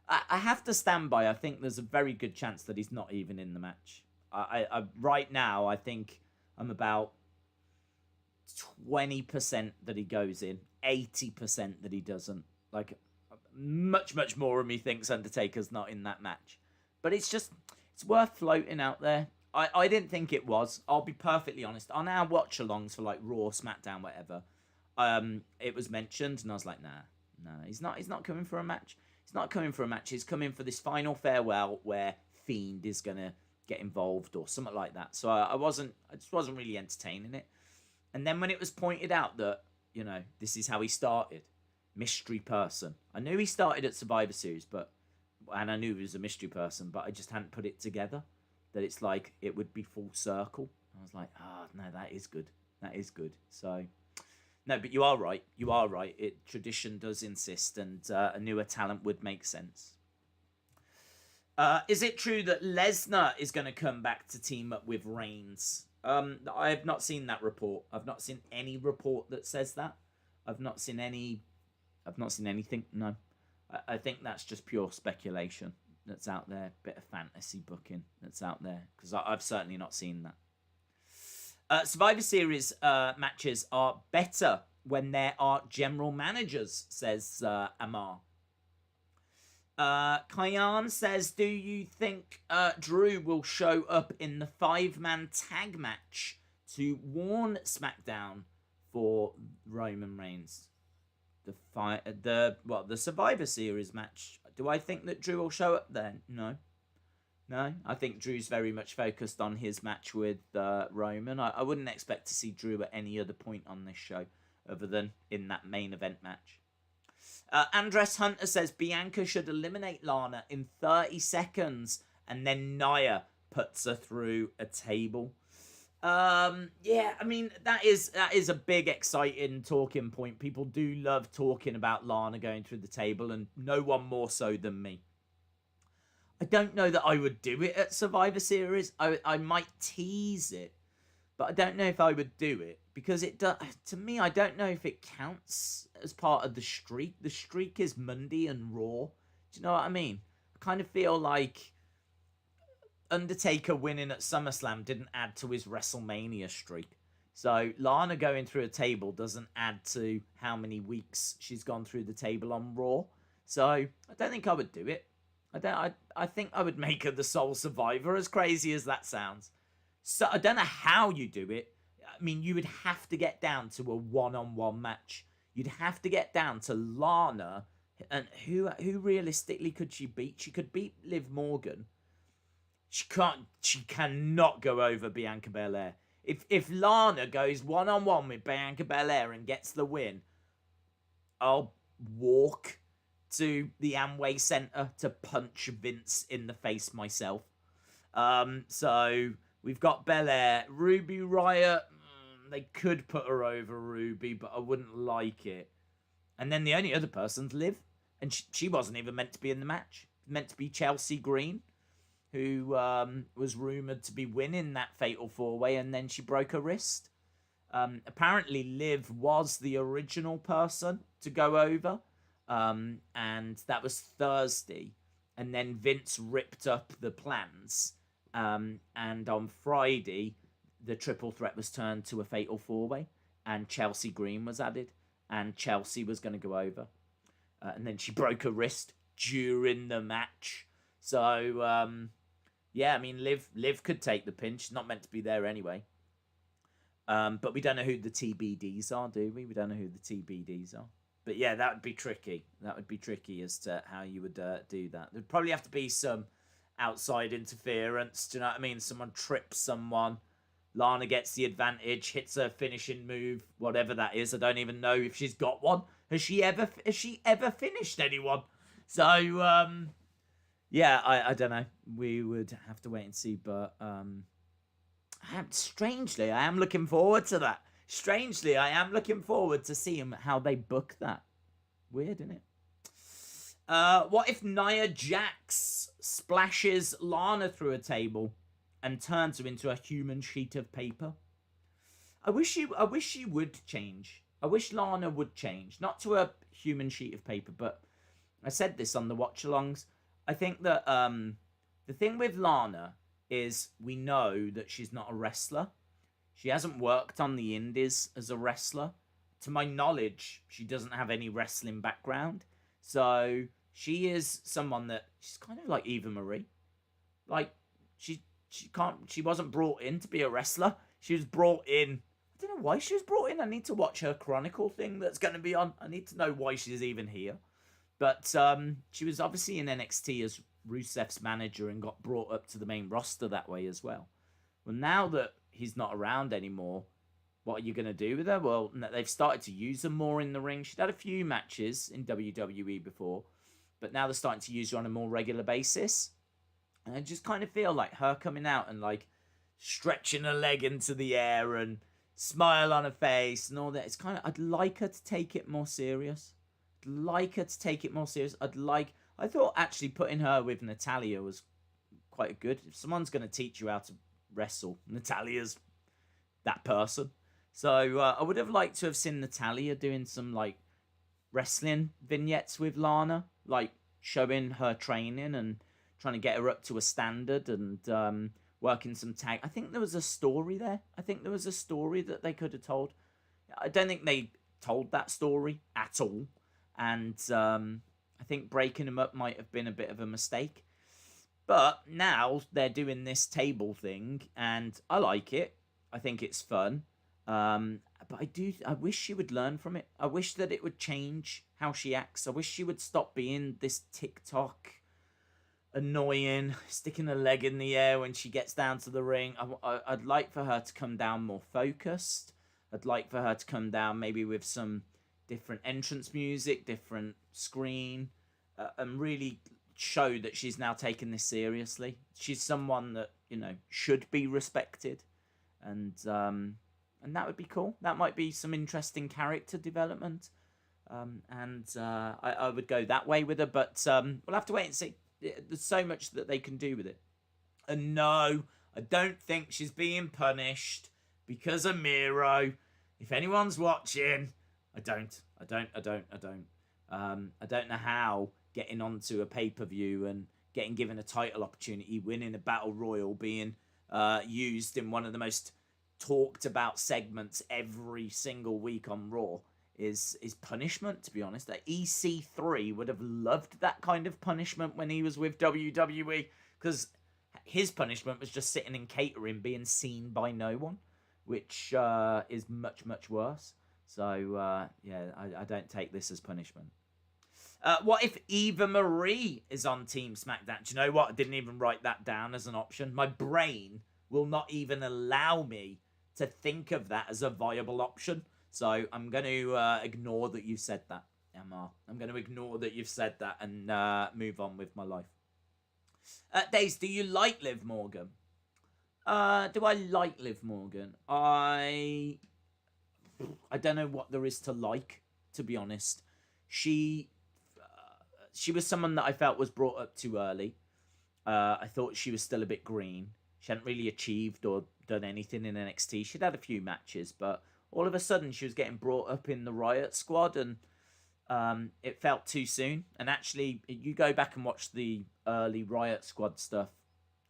I have to stand by. I think there's a very good chance that he's not even in the match. I right now, I think I'm about 20% that he goes in, 80% that he doesn't. Like, much more of me thinks Undertaker's not in that match. But it's worth floating out there. I didn't think it was. I'll be perfectly honest. On our watch-alongs for like Raw, Smackdown, whatever, it was mentioned, and I was like, nah, he's not coming for a match. He's not coming for a match. He's coming for this final farewell where Fiend is gonna get involved or something like that. So I just wasn't really entertaining it. And then when it was pointed out that, you know, this is how he started, mystery person. I knew he started at Survivor Series, and I knew he was a mystery person, but I just hadn't put it together. That it's like, it would be full circle. I was like, no, that is good. That is good. So, no, but you are right. You are right. Tradition does insist, and a newer talent would make sense. Is it true that Lesnar is going to come back to team up with Reigns? I have not seen that report. I've not seen any report that says that. I've not seen anything. No. I think that's just pure speculation that's out there. Bit of fantasy booking that's out there. Because I've certainly not seen that. Survivor Series matches are better when there are general managers, says Amar. Kyan says, do you think Drew will show up in the 5-man tag match to warn Smackdown for Roman Reigns? The Survivor Series match. Do I think that Drew will show up there? No. I think Drew's very much focused on his match with Roman. I wouldn't expect to see Drew at any other point on this show other than in that main event match. Andres Hunter says Bianca should eliminate Lana in 30 seconds and then Nia puts her through a table. Yeah, I mean, that is a big, exciting talking point. People do love talking about Lana going through the table, and no one more so than me. I don't know that I would do it at Survivor Series. I might tease it, but I don't know if I would do it. Because to me, I don't know if it counts as part of the streak. The streak is Monday and Raw. Do you know what I mean? I kind of feel like Undertaker winning at SummerSlam didn't add to his WrestleMania streak. So Lana going through a table doesn't add to how many weeks she's gone through the table on Raw. So I don't think I would do it. I think I would make her the sole survivor, as crazy as that sounds. So I don't know how you do it. I mean, you would have to get down to a one-on-one match. You'd have to get down to Lana, and who realistically could she beat? She could beat Liv Morgan. She cannot go over Bianca Belair. If Lana goes one-on-one with Bianca Belair and gets the win, I'll walk to the Amway Center to punch Vince in the face myself. So we've got Belair, Ruby Riott. They could put her over Ruby, but I wouldn't like it. And then the only other person's Liv. And she wasn't even meant to be in the match. Meant to be Chelsea Green, who was rumoured to be winning that Fatal 4-Way, and then she broke her wrist. Apparently, Liv was the original person to go over. And that was Thursday. And then Vince ripped up the plans. And on Friday, the triple threat was turned to a Fatal 4-Way. and Chelsea Green was added, and Chelsea was going to go over. And then she broke her wrist during the match. So, yeah, I mean, Liv could take the pin. She's not meant to be there anyway. But we don't know who the TBDs are, do we? We don't know who the TBDs are. But yeah, that would be tricky. That would be tricky as to how you would do that. There'd probably have to be some outside interference. Do you know what I mean? Someone trips someone. Lana gets the advantage, hits her finishing move, whatever that is. I don't even know if she's got one. Has she ever finished anyone? So, yeah, I don't know. We would have to wait and see. But strangely, I am looking forward to that. Strangely, I am looking forward to seeing how they book that. Weird, isn't it? What if Nia Jax splashes Lana through a table and turns her into a human sheet of paper? I wish she would change. I wish Lana would change. Not to a human sheet of paper, but I said this on the watch-alongs. I think that the thing with Lana is we know that she's not a wrestler. She hasn't worked on the indies as a wrestler. To my knowledge, she doesn't have any wrestling background. So she is someone that she's kind of like Eva Marie. Like she wasn't brought in to be a wrestler. She was brought in. I don't know why she was brought in. I need to watch her Chronicle thing that's going to be on. I need to know why she's even here. But she was obviously in NXT as Rusev's manager and got brought up to the main roster that way as well. Well, now that he's not around anymore, what are you going to do with her? Well, they've started to use her more in the ring. She'd had a few matches in WWE before, but now they're starting to use her on a more regular basis. And I just kind of feel like her coming out and like stretching her leg into the air and smile on her face and all that. It's kind of, I'd like her to take it more serious. I thought actually putting her with Natalya was quite good. If someone's going to teach you how to wrestle, Natalya's that person. So I would have liked to have seen Natalya doing some like wrestling vignettes with Lana, like showing her training and trying to get her up to a standard and working some tag. I think there was a story there. I think there was a story that they could have told. I don't think they told that story at all. And I think breaking them up might have been a bit of a mistake. But now they're doing this table thing, and I like it. I think it's fun. But I wish she would learn from it. I wish that it would change how she acts. I wish she would stop being this TikTok annoying, sticking her leg in the air when she gets down to the ring. I'd like for her to come down more focused. I'd like for her to come down maybe with some different entrance music, different screen, and really show that she's now taking this seriously. She's someone that, you know, should be respected. And that would be cool. That might be some interesting character development. I would go that way with her, but we'll have to wait and see. There's so much that they can do with it. And no, I don't think she's being punished because of Miro. If anyone's watching, I don't know how getting onto a pay-per-view and getting given a title opportunity, winning a battle royal, being used in one of the most talked about segments every single week on Raw is punishment, to be honest. That EC3 would have loved that kind of punishment when he was with WWE, because his punishment was just sitting in catering being seen by no one, which is much, much worse. So, yeah, I don't take this as punishment. What if Eva Marie is on Team Smackdown? Do you know what? I didn't even write that down as an option. My brain will not even allow me to think of that as a viable option. So I'm going to ignore that you said that, Emma. I'm going to ignore that you've said that and move on with my life. Days, do you like Liv Morgan? Do I like Liv Morgan? I don't know what there is to like, to be honest. She was someone that I felt was brought up too early. I thought she was still a bit green. She hadn't really achieved or done anything in NXT. She'd had a few matches, but all of a sudden she was getting brought up in the Riott squad, and it felt too soon. And actually, you go back and watch the early Riott squad stuff,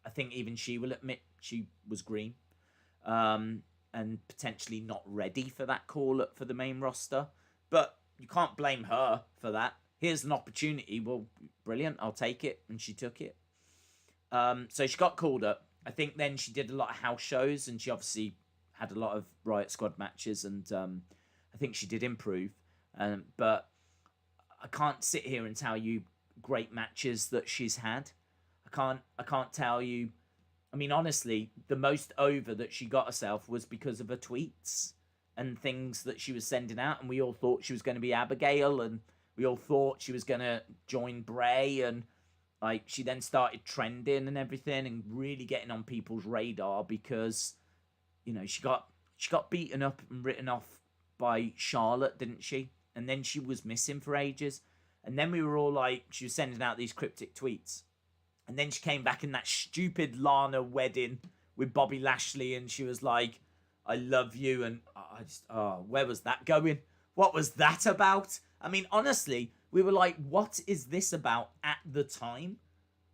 I think even she will admit she was green. And and potentially not ready for that call-up for the main roster. But you can't blame her for that. Here's an opportunity. Well, brilliant. I'll take it. And she took it. So she got called up. I think then she did a lot of house shows, and she obviously had a lot of Riott Squad matches, and I think she did improve. But I can't sit here and tell you great matches that she's had. I can't tell you. I mean, honestly, the most over that she got herself was because of her tweets and things that she was sending out, and we all thought she was going to be Abigail, and we all thought she was going to join Bray, and like she then started trending and everything and really getting on people's radar because, you know, she got beaten up and written off by Charlotte, didn't she? And then she was missing for ages. And then we were all like, she was sending out these cryptic tweets. And then she came back in that stupid Lana wedding with Bobby Lashley, and she was like, I love you. And where was that going? What was that about? I mean, honestly, we were like, what is this about at the time?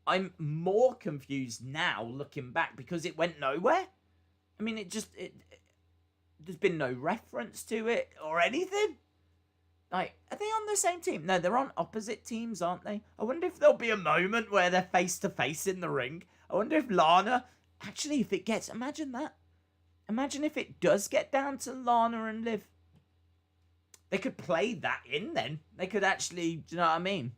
I'm more confused now looking back because it went nowhere. I mean, there's been no reference to it or anything. Like, are they on the same team? No, they're on opposite teams, aren't they? I wonder if there'll be a moment where they're face to face in the ring. I wonder if Lana, actually, if it gets, imagine that. Imagine if it does get down to Lana and Liv. They could play that in then. They could actually, do you know what I mean?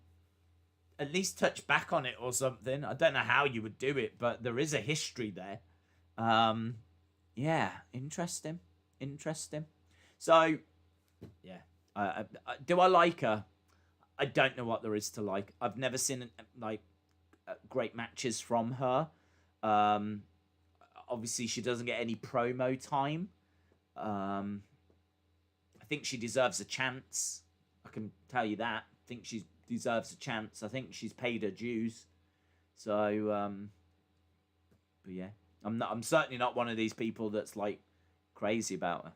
At least touch back on it or something. I don't know how you would do it, but there is a history there. Yeah, interesting. So, yeah. Do I like her? I don't know what there is to like. I've never seen great matches from her. Obviously, she doesn't get any promo time. I think she deserves a chance. I can tell you that. I think she deserves a chance. I think she's paid her dues. So, but yeah, I'm certainly not one of these people that's like crazy about her.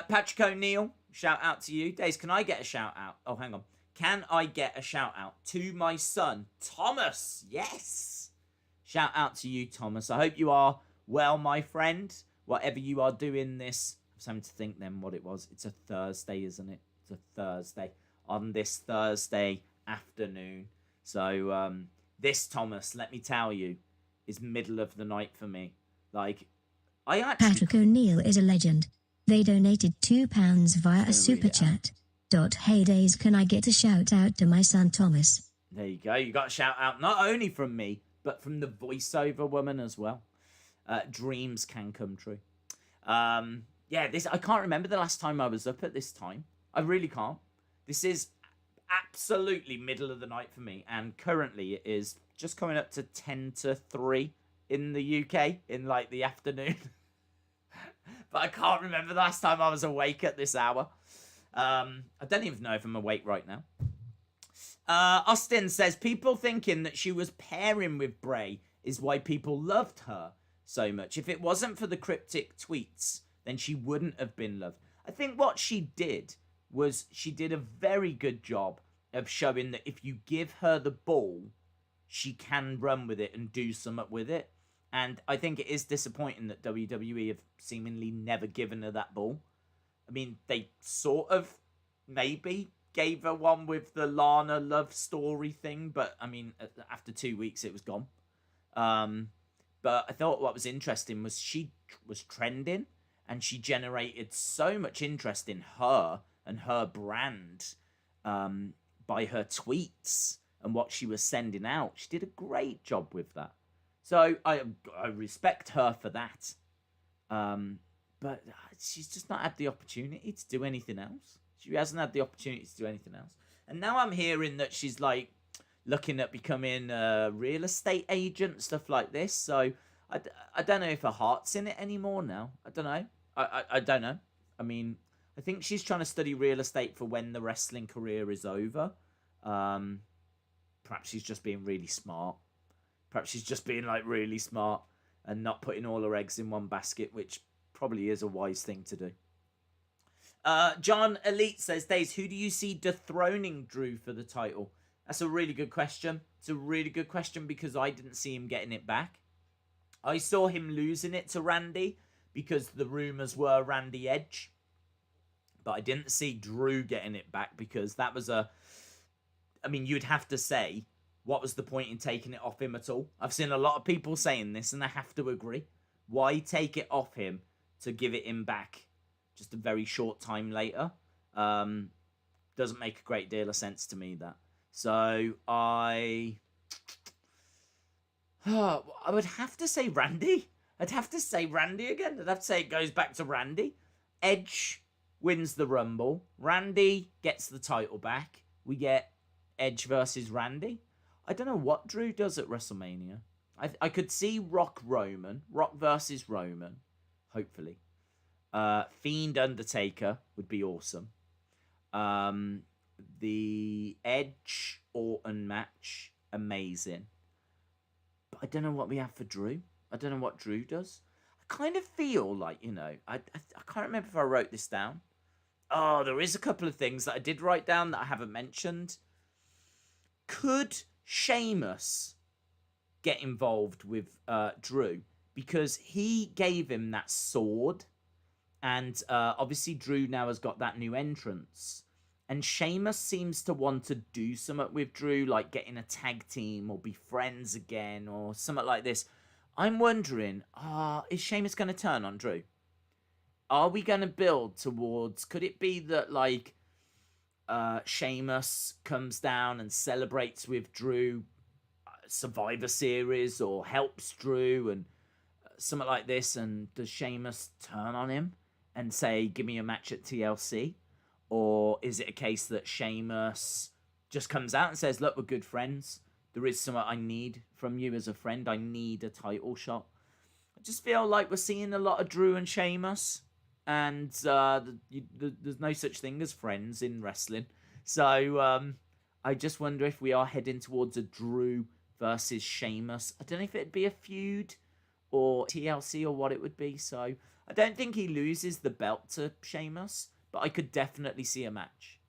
Patrick O'Neill, shout out to you. Days, can I get a shout out? Oh, hang on. Can I get a shout out to my son, Thomas? Yes. Shout out to you, Thomas. I hope you are well, my friend. Whatever you are doing this, I was having to think then what it was. It's a Thursday, isn't it? It's a Thursday. On this Thursday afternoon. So, this, Thomas, let me tell you, is middle of the night for me. Like, I actually... Patrick O'Neill is a legend. They donated £2 via a super chat. Hey Days, can I get a shout out to my son Thomas? There you go. You got a shout out not only from me, but from the voiceover woman as well. Dreams can come true. Yeah, I can't remember the last time I was up at this time. I really can't. This is absolutely middle of the night for me, and currently it is just coming up to 10 to 3 in the UK in like the afternoon. But I can't remember the last time I was awake at this hour. I don't even know if I'm awake right now. Austin says, people thinking that she was pairing with Bray is why people loved her so much. If it wasn't for the cryptic tweets, then she wouldn't have been loved. I think what she did was she did a very good job of showing that if you give her the ball, she can run with it and do something with it. And I think it is disappointing that WWE have seemingly never given her that ball. I mean, they sort of maybe gave her one with the Lana love story thing, but I mean, after 2 weeks, it was gone. But I thought what was interesting was she was trending, and she generated so much interest in her and her brand by her tweets and what she was sending out. She did a great job with that. So I respect her for that. But she's just not had the opportunity to do anything else. She hasn't had the opportunity to do anything else. And now I'm hearing that she's like looking at becoming a real estate agent, stuff like this. So I don't know if her heart's in it anymore now. I don't know. I don't know. I mean, I think she's trying to study real estate for when the wrestling career is over. Perhaps she's just being really smart. Perhaps she's just being like really smart and not putting all her eggs in one basket, which probably is a wise thing to do. John Elite says, Days, who do you see dethroning Drew for the title? That's a really good question. It's a really good question because I didn't see him getting it back. I saw him losing it to Randy, because the rumors were Randy Edge. But I didn't see Drew getting it back because that was I mean, you'd have to say, what was the point in taking it off him at all? I've seen a lot of people saying this, and I have to agree. Why take it off him to give it him back just a very short time later? Doesn't make a great deal of sense to me, that. So I would have to say Randy. I'd have to say Randy again. I'd have to say it goes back to Randy. Edge wins the Rumble. Randy gets the title back. We get Edge versus Randy. I don't know what Drew does at WrestleMania. I could see Rock versus Roman, hopefully. Fiend Undertaker would be awesome. The Edge Orton match, amazing. But I don't know what we have for Drew. I don't know what Drew does. I kind of feel like, I can't remember if I wrote this down. Oh, there is a couple of things that I did write down that I haven't mentioned. Could Sheamus get involved with Drew? Because he gave him that sword. And obviously Drew now has got that new entrance. And Sheamus seems to want to do something with Drew, like get in a tag team or be friends again or something like this. I'm wondering, is Sheamus going to turn on Drew? Are we going to build towards... Could it be that, like, Sheamus comes down and celebrates with Drew Survivor Series or helps Drew and something like this, and does Sheamus turn on him and say, give me a match at TLC? Or is it a case that Sheamus just comes out and says, look, we're good friends. There is something I need from you as a friend. I need a title shot. I just feel like we're seeing a lot of Drew and Sheamus. And there's no such thing as friends in wrestling. So I just wonder if we are heading towards a Drew versus Sheamus. I don't know if it'd be a feud or TLC or what it would be. So I don't think he loses the belt to Sheamus. But I could definitely see a match.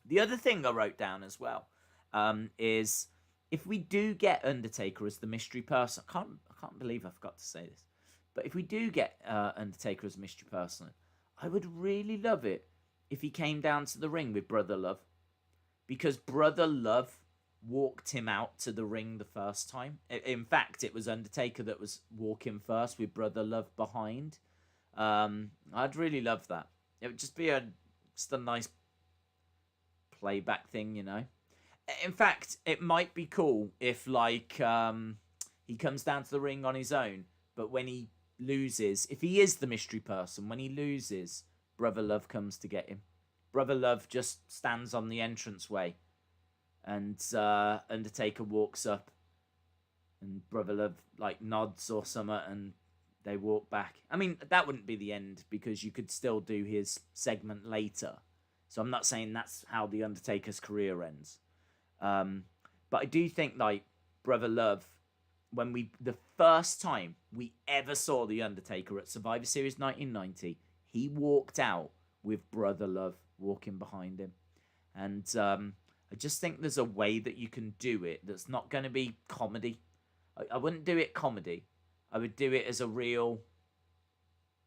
The other thing I wrote down as well is if we do get Undertaker as the mystery person, I can't believe I forgot to say this, but if we do get Undertaker as a mystery person, I would really love it if he came down to the ring with Brother Love, because Brother Love walked him out to the ring the first time. In fact, it was Undertaker that was walking first with Brother Love behind. I'd really love that. It would just be a nice playback thing, In fact, it might be cool if, like, he comes down to the ring on his own, but when he loses, if he is the mystery person, when he loses, Brother Love comes to get him. Brother Love just stands on the entranceway, and Undertaker walks up, and Brother Love, like, nods or something, and they walk back. I mean, that wouldn't be the end, because you could still do his segment later. So I'm not saying that's how the Undertaker's career ends. But I do think, like, Brother Love, the first time we ever saw the Undertaker at Survivor Series 1990, he walked out with Brother Love walking behind him. And I just think there's a way that you can do it that's not going to be comedy. I wouldn't do it comedy. I would do it as a real... Do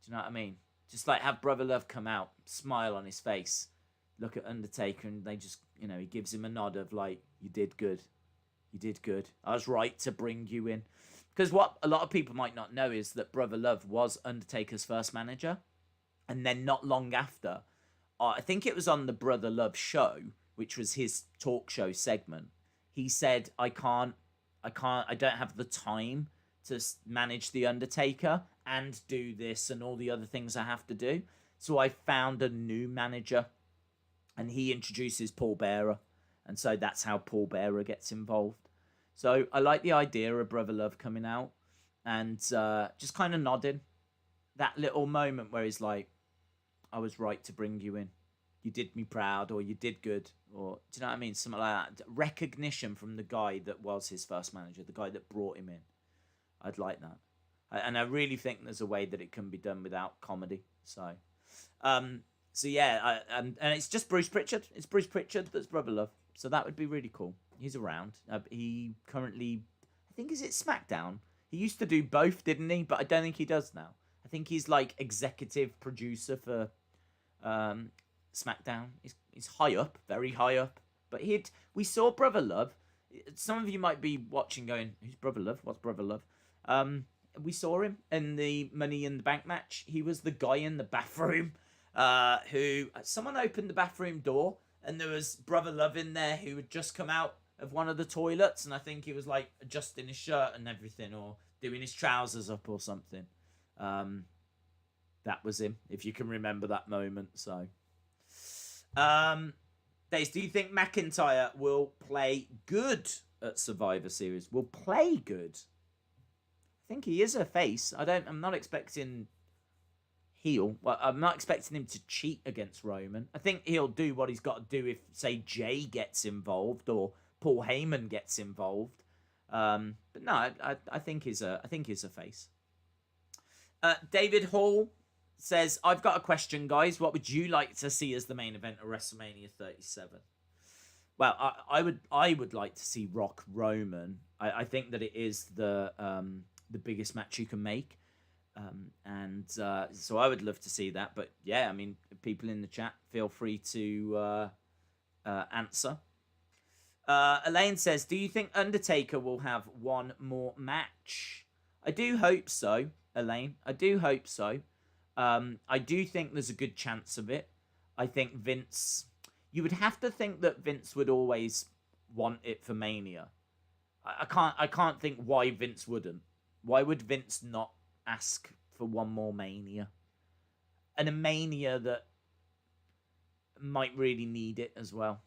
you know what I mean? Just like have Brother Love come out, smile on his face, look at Undertaker, and they just, he gives him a nod of like, you did good. You did good. I was right to bring you in. Because what a lot of people might not know is that Brother Love was Undertaker's first manager. And then not long after, I think it was on the Brother Love show, which was his talk show segment, he said, I don't have the time to manage the Undertaker and do this and all the other things I have to do. So I found a new manager, and he introduces Paul Bearer. And so that's how Paul Bearer gets involved. So I like the idea of Brother Love coming out and just kind of nodding. That little moment where he's like, I was right to bring you in. You did me proud, or you did good, or do you know what I mean? Something like that. Recognition from the guy that was his first manager, the guy that brought him in. I'd like that. And I really think there's a way that it can be done without comedy. So yeah, and it's just Bruce Pritchard. It's Bruce Pritchard that's Brother Love. So that would be really cool. He's around. He currently, I think, is it Smackdown? He used to do both, didn't he? But I don't think he does now. I think he's like executive producer for Smackdown. He's high up, very high up. But we saw Brother Love. Some of you might be watching going, who's Brother Love? What's Brother Love? We saw him in the Money in the Bank match. He was the guy in the bathroom who someone opened the bathroom door and there was Brother Love in there who had just come out of one of the toilets, and I think he was like adjusting his shirt and everything, or doing his trousers up or something. That was him, if you can remember that moment. So, Days, do you think McIntyre will play good at Survivor Series? Will play good? I think he is a face. I'm not expecting heel. Well, I'm not expecting him to cheat against Roman. I think he'll do what he's got to do if, say, Jay gets involved or Paul Heyman gets involved. But no, I think he's a face. David Hall says, I've got a question, guys. What would you like to see as the main event of WrestleMania 37? Well, I would like to see Rock Roman. I think that it is the biggest match you can make. So I would love to see that. But yeah, I mean, people in the chat, feel free to answer. Elaine says, do you think Undertaker will have one more match? I do hope so, Elaine. I do hope so. I do think there's a good chance of it. I think Vince... You would have to think that Vince would always want it for Mania. I can't think why Vince wouldn't. Why would Vince not ask for one more Mania? And a Mania that might really need it as well.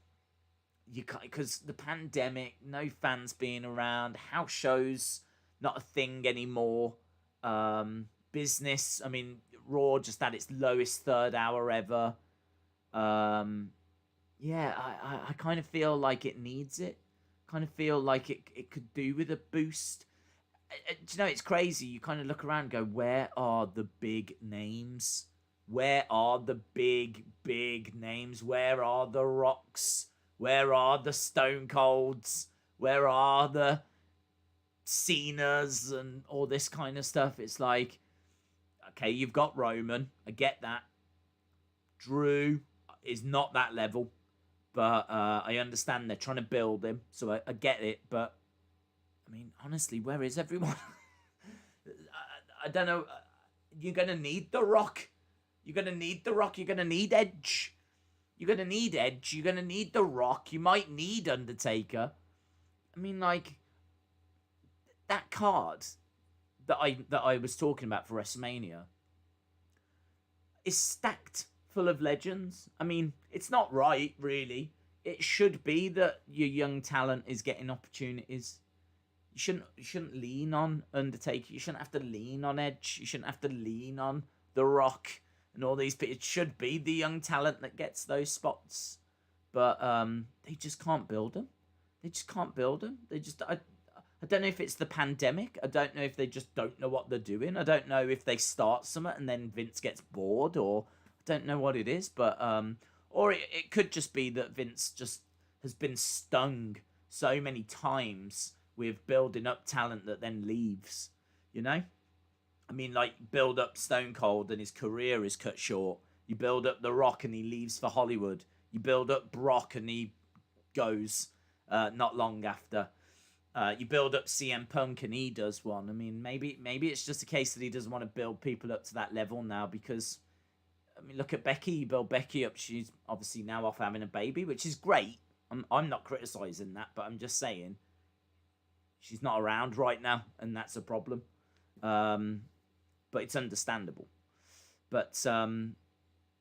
You can't, because the pandemic, no fans being around, house shows not a thing anymore. Business, I mean, Raw just had its lowest third hour ever. Yeah, I kind of feel like it needs it. Kind of feel like it could do with a boost. Do you know, it's crazy. You kind of look around and go, where are the big names? Where are the big names? Where are the Rocks? Where are the Stone Colds? Where are the Cenas and all this kind of stuff? It's like, okay, you've got Roman. I get that. Drew is not that level. But I understand they're trying to build him. So I get it. But, I mean, honestly, where is everyone? I don't know. You're going to need The Rock. You're going to need The Rock. You're going to need Edge. You're going to need Edge. You're going to need The Rock. You might need Undertaker. I mean, like, that card that I was talking about for WrestleMania is stacked full of legends. I mean, it's not right, really. It should be that your young talent is getting opportunities. You shouldn't lean on Undertaker. You shouldn't have to lean on Edge. You shouldn't have to lean on The Rock and all these people. It should be the young talent that gets those spots. But they just can't build them. They just can't build them. They just... I don't know if it's the pandemic. I don't know if they just don't know what they're doing. I don't know if they start something and then Vince gets bored, or I don't know what it is. But or it could just be that Vince just has been stung so many times with building up talent that then leaves, you know? I mean, like, build up Stone Cold and his career is cut short. You build up The Rock and he leaves for Hollywood. You build up Brock and he goes not long after. You build up CM Punk and he does one. I mean, maybe it's just a case that he doesn't want to build people up to that level now because, I mean, look at Becky. You build Becky up. She's obviously now off having a baby, which is great. I'm not criticising that, but I'm just saying she's not around right now, and that's a problem. But it's understandable. But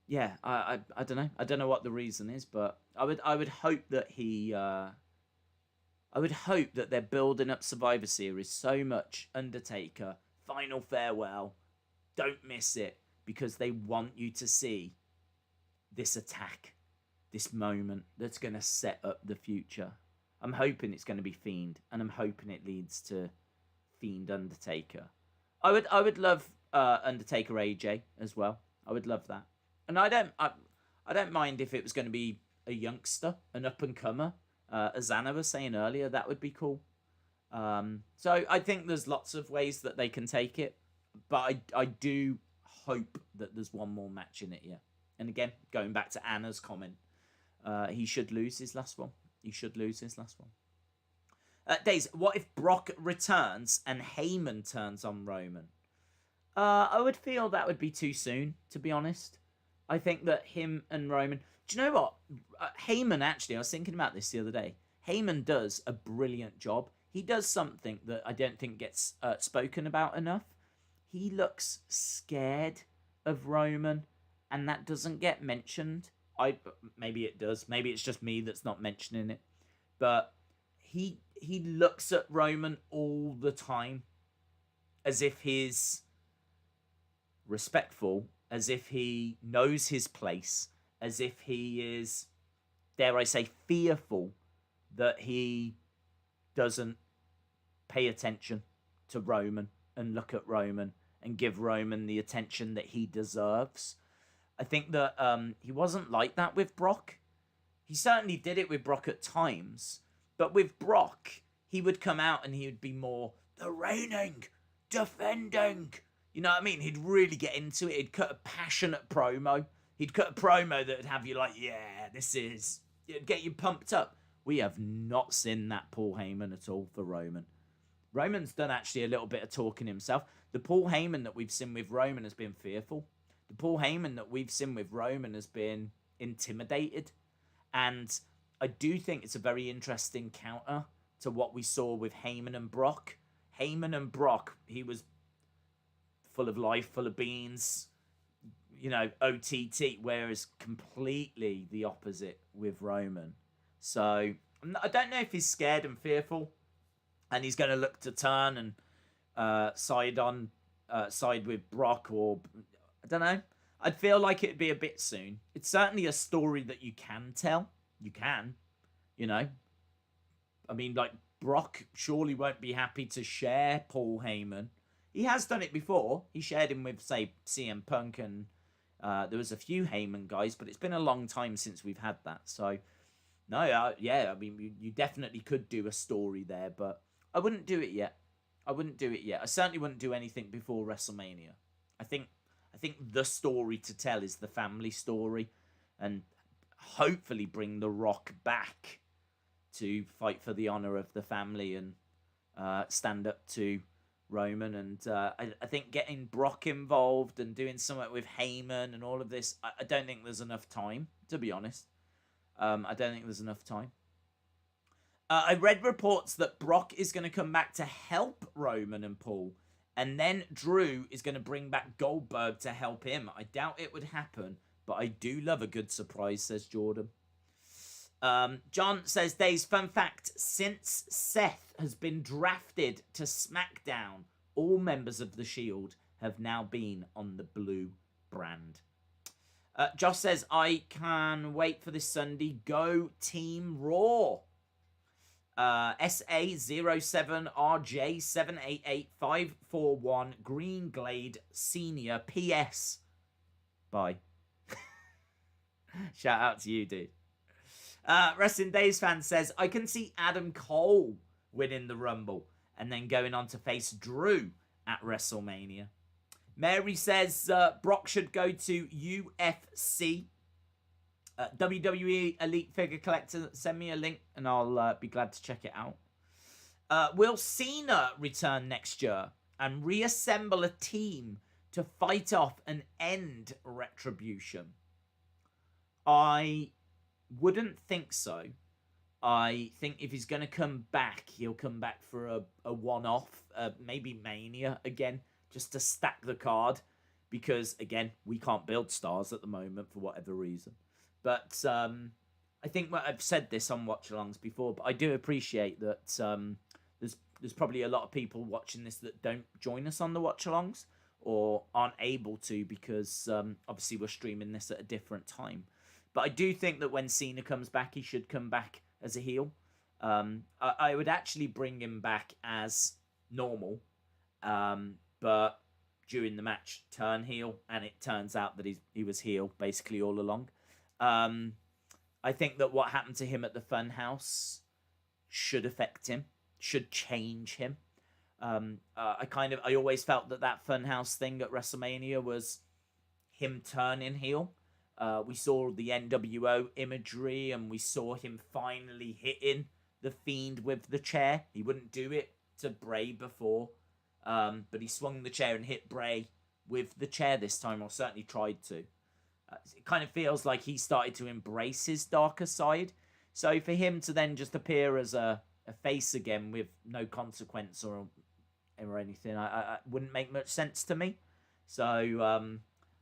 yeah, I don't know. I don't know what the reason is, but I would hope that he. I would hope that they're building up Survivor Series so much. Undertaker, final farewell, don't miss it, because they want you to see this attack, this moment that's going to set up the future. I'm hoping it's going to be Fiend, and I'm hoping it leads to Fiend Undertaker. I would love Undertaker AJ as well. I would love that, and I don't mind if it was going to be a youngster, an up and comer. As Anna was saying earlier, that would be cool. So I think there's lots of ways that they can take it, but I do hope that there's one more match in it, yeah. And again, going back to Anna's comment, he should lose his last one. He should lose his last one. Days, what if Brock returns and Heyman turns on Roman? I would feel that would be too soon, to be honest. I think that him and Roman... Do you know what? Heyman, actually, I was thinking about this the other day. Heyman does a brilliant job. He does something that I don't think gets spoken about enough. He looks scared of Roman, and that doesn't get mentioned. Maybe it does. Maybe it's just me that's not mentioning it. But he looks at Roman all the time as if he's respectful, as if he knows his place, as if he is, dare I say, fearful that he doesn't pay attention to Roman and look at Roman and give Roman the attention that he deserves. I think that he wasn't like that with Brock. He certainly did it with Brock at times, but with Brock, he would come out and he would be more the reigning, defending. You know what I mean? He'd really get into it. He'd cut a passionate promo. He'd cut a promo that would have you like, yeah, this is... It'd get you pumped up. We have not seen that Paul Heyman at all for Roman. Roman's done actually a little bit of talking himself. The Paul Heyman that we've seen with Roman has been fearful. The Paul Heyman that we've seen with Roman has been intimidated. And I do think it's a very interesting counter to what we saw with Heyman and Brock. Heyman and Brock, he was full of life, full of beans, you know, OTT, whereas completely the opposite with Roman. So I don't know if he's scared and fearful and he's going to look to turn and side with Brock, or I don't know. I'd feel like it'd be a bit soon. It's certainly a story that you can tell. You can, you know. I mean, like, Brock surely won't be happy to share Paul Heyman. He has done it before. He shared him with, say, CM Punk, and there was a few Heyman guys, but it's been a long time since we've had that. So, no, yeah, I mean, you definitely could do a story there, but I wouldn't do it yet. I certainly wouldn't do anything before WrestleMania. I think the story to tell is the family story, and hopefully bring The Rock back to fight for the honor of the family and stand up to Roman. And I think getting Brock involved and doing something with Heyman and all of this, I don't think there's enough time, to be honest. I don't think there's enough time. I read reports that Brock is going to come back to help Roman and Paul, and then Drew is going to bring back Goldberg to help him. I doubt it would happen, but I do love a good surprise, says Jordan. John says, Days, fun fact, since Seth has been drafted to Smackdown, all members of the Shield have now been on the blue brand. Josh says, I can wait for this Sunday. Go Team Raw. SA07RJ788541 Green Glade Senior PS. Bye. Shout out to you, dude. Wrestling Days fan says, I can see Adam Cole winning the Rumble and then going on to face Drew at WrestleMania. Mary says Brock should go to UFC. WWE Elite Figure Collector, send me a link and I'll be glad to check it out. Will Cena return next year and reassemble a team to fight off and end Retribution? I wouldn't think so. I think if he's going to come back, he'll come back for a one-off, maybe Mania again, just to stack the card. Because, again, we can't build stars at the moment for whatever reason. But I think I've said this on watch-alongs before, but I do appreciate that there's probably a lot of people watching this that don't join us on the watch-alongs or aren't able to because obviously we're streaming this at a different time. But I do think that when Cena comes back, he should come back as a heel. I would actually bring him back as normal, but during the match turn heel, and it turns out that he was heel basically all along. I think that what happened to him at the Funhouse should affect him. should change him. I always felt that Funhouse thing at WrestleMania was him turning heel. We saw the NWO imagery, and we saw him finally hitting the Fiend with the chair. He wouldn't do it to Bray before, but he swung the chair and hit Bray with the chair this time, or certainly tried to. It kind of feels like he started to embrace his darker side. So for him to then just appear as a face again with no consequence or anything, I wouldn't make much sense to me. So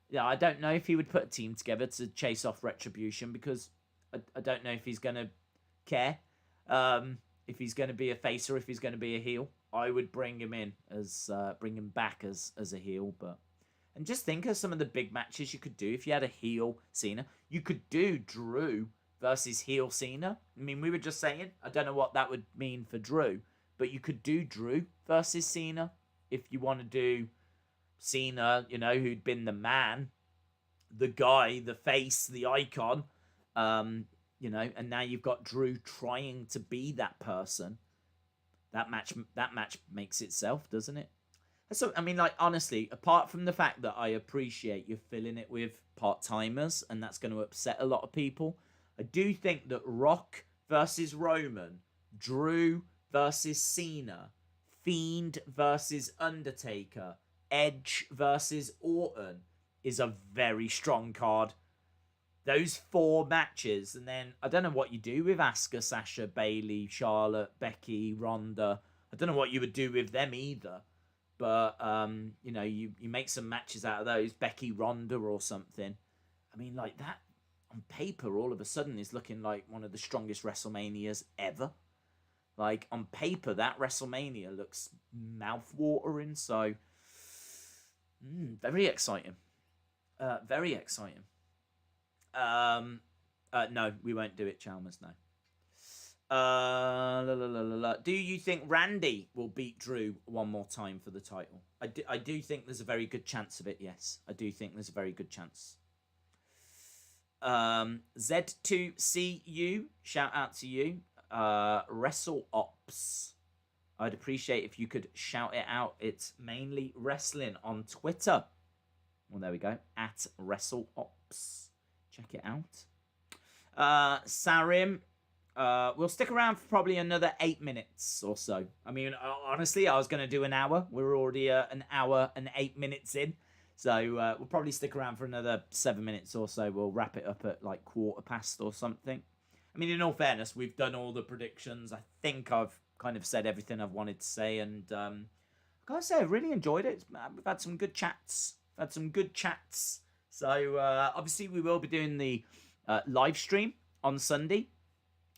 yeah, I don't know if he would put a team together to chase off Retribution, because I don't know if he's going to care if he's going to be a face or if he's going to be a heel. I would bring him back as a heel. And just think of some of the big matches you could do if you had a heel Cena. You could do Drew versus heel Cena. I mean, we were just saying, I don't know what that would mean for Drew, but you could do Drew versus Cena if you want to do Cena, who'd been the man, the guy, the face, the icon, and now you've got Drew trying to be that person. That match makes itself, doesn't it? So, I mean, like, honestly, apart from the fact that I appreciate you're filling it with part-timers, and that's going to upset a lot of people, I do think that Rock versus Roman, Drew versus Cena, Fiend versus Undertaker, Edge versus Orton is a very strong card. Those 4 matches, and then I don't know what you do with Asuka, Sasha, Bayley, Charlotte, Becky, Ronda. I don't know what you would do with them either. But, you make some matches out of those, Becky, Ronda or something. I mean, like, that on paper all of a sudden is looking like one of the strongest WrestleManias ever. Like, on paper, that WrestleMania looks mouth-watering, so very exciting. Very exciting. No, we won't do it, Chalmers, no. Do you think Randy will beat Drew one more time for the title? I do think there's a very good chance of it, yes. I do think there's a very good chance. Z2CU, shout out to you. Wrestle Ops. I'd appreciate if you could shout it out. It's mainly wrestling on Twitter. Well, there we go. At Wrestle Ops. Check it out. Sarim. We'll stick around for probably another 8 minutes or so. I mean, honestly, I was going to do an hour. We're already an hour and 8 minutes in. So we'll probably stick around for another 7 minutes or so. We'll wrap it up at like 1:15 or something. I mean, in all fairness, we've done all the predictions. I think I've kind of said everything I've wanted to say. And I've got to say, I've really enjoyed it. We've had some good chats. So obviously, we will be doing the live stream on Sunday.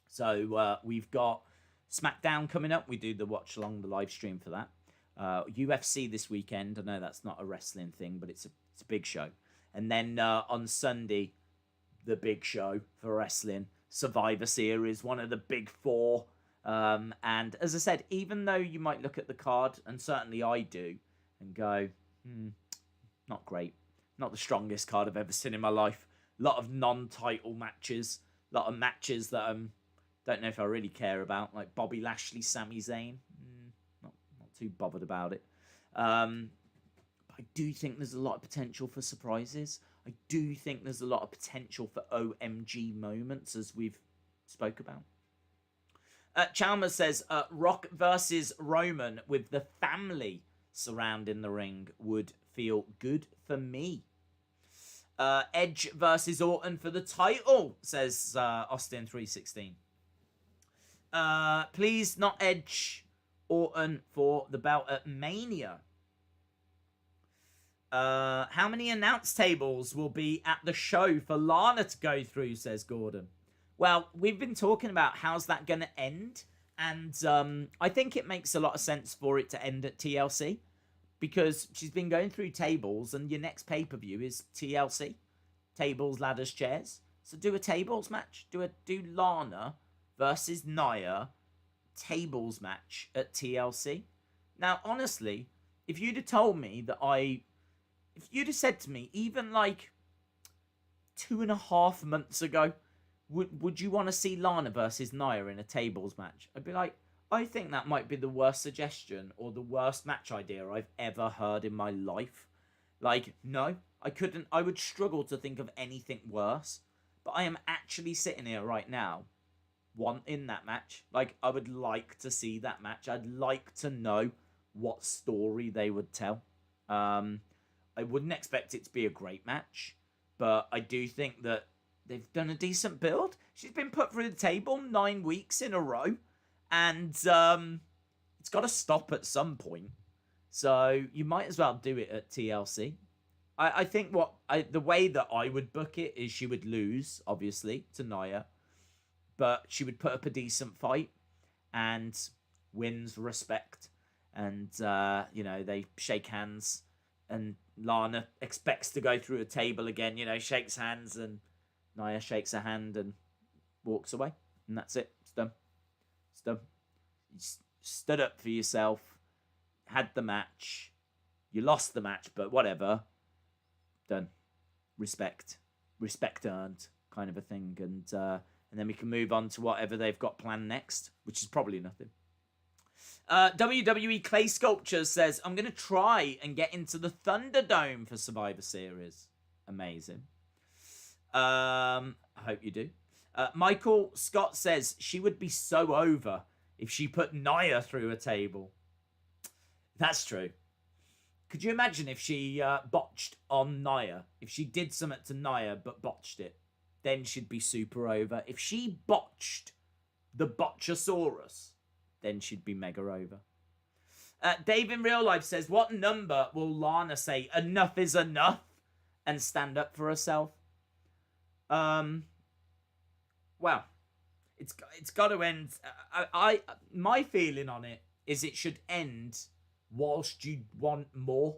So we've got Smackdown coming up. We do the watch along, the live stream for that. UFC this weekend. I know that's not a wrestling thing, but it's a big show. And then on Sunday, the big show for wrestling, Survivor Series, one of the big 4. And as I said, even though you might look at the card, and certainly I do, and go, not great. Not the strongest card I've ever seen in my life. A lot of non-title matches. A lot of matches that I don't know if I really care about, like Bobby Lashley, Sami Zayn. Not too bothered about it. But I do think there's a lot of potential for surprises. I do think there's a lot of potential for OMG moments, as we've spoke about. Chalmers says, Rock versus Roman with the family surrounding the ring would feel good for me. Edge versus Orton for the title, says Austin316. Please not Edge, Orton for the belt at Mania. How many announce tables will be at the show for Lana to go through, says Gordon. Well, we've been talking about how's that going to end. And I think it makes a lot of sense for it to end at TLC. Because she's been going through tables, and your next pay-per-view is TLC. Tables, ladders, chairs. So do a tables match. Do Lana versus Nia tables match at TLC. Now, honestly, if you'd have told me that if you'd have said to me, even like 2.5 months ago, would you want to see Lana versus Nia in a tables match? I'd be like, I think that might be the worst suggestion or the worst match idea I've ever heard in my life. Like, no, I would struggle to think of anything worse. But I am actually sitting here right now wanting that match. Like, I would like to see that match. I'd like to know what story they would tell. I wouldn't expect it to be a great match, but I do think that they've done a decent build. She's been put through the table 9 weeks in a row, and it's got to stop at some point. So you might as well do it at TLC. I think the way that I would book it is she would lose, obviously, to Nia, but she would put up a decent fight and wins respect. And, they shake hands, and Lana expects to go through a table again, shakes hands, and Nia shakes her hand and walks away. And that's it. It's done. It's done. You stood up for yourself, had the match. You lost the match, but whatever. Done. Respect earned, kind of a thing. And then we can move on to whatever they've got planned next, which is probably nothing. WWE Clay Sculpture says, I'm going to try and get into the Thunderdome for Survivor Series. Amazing. I hope you do. Michael Scott says, she would be so over if she put Nia through a table. That's true. Could you imagine if she botched on Nia? If she did something to Nia but botched it, then she'd be super over. If she botched the Botchasaurus, then she'd be mega over. Dave in real life says, what number will Lana say enough is enough and stand up for herself? Well, it's got to end. My feeling on it is it should end whilst you want more.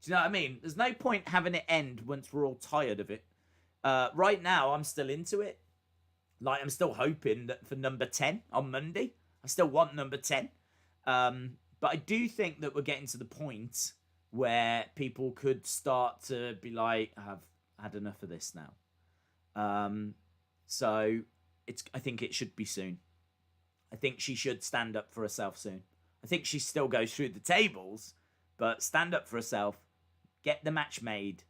Do you know what I mean? There's no point having it end once we're all tired of it. Right now, I'm still into it. Like, I'm still hoping that for number 10 on Monday. I still want number 10. But I do think that we're getting to the point where people could start to be like, I've had enough of this now. So I think it should be soon. I think she should stand up for herself soon. I think she still goes through the tables, but stand up for herself, get the match made,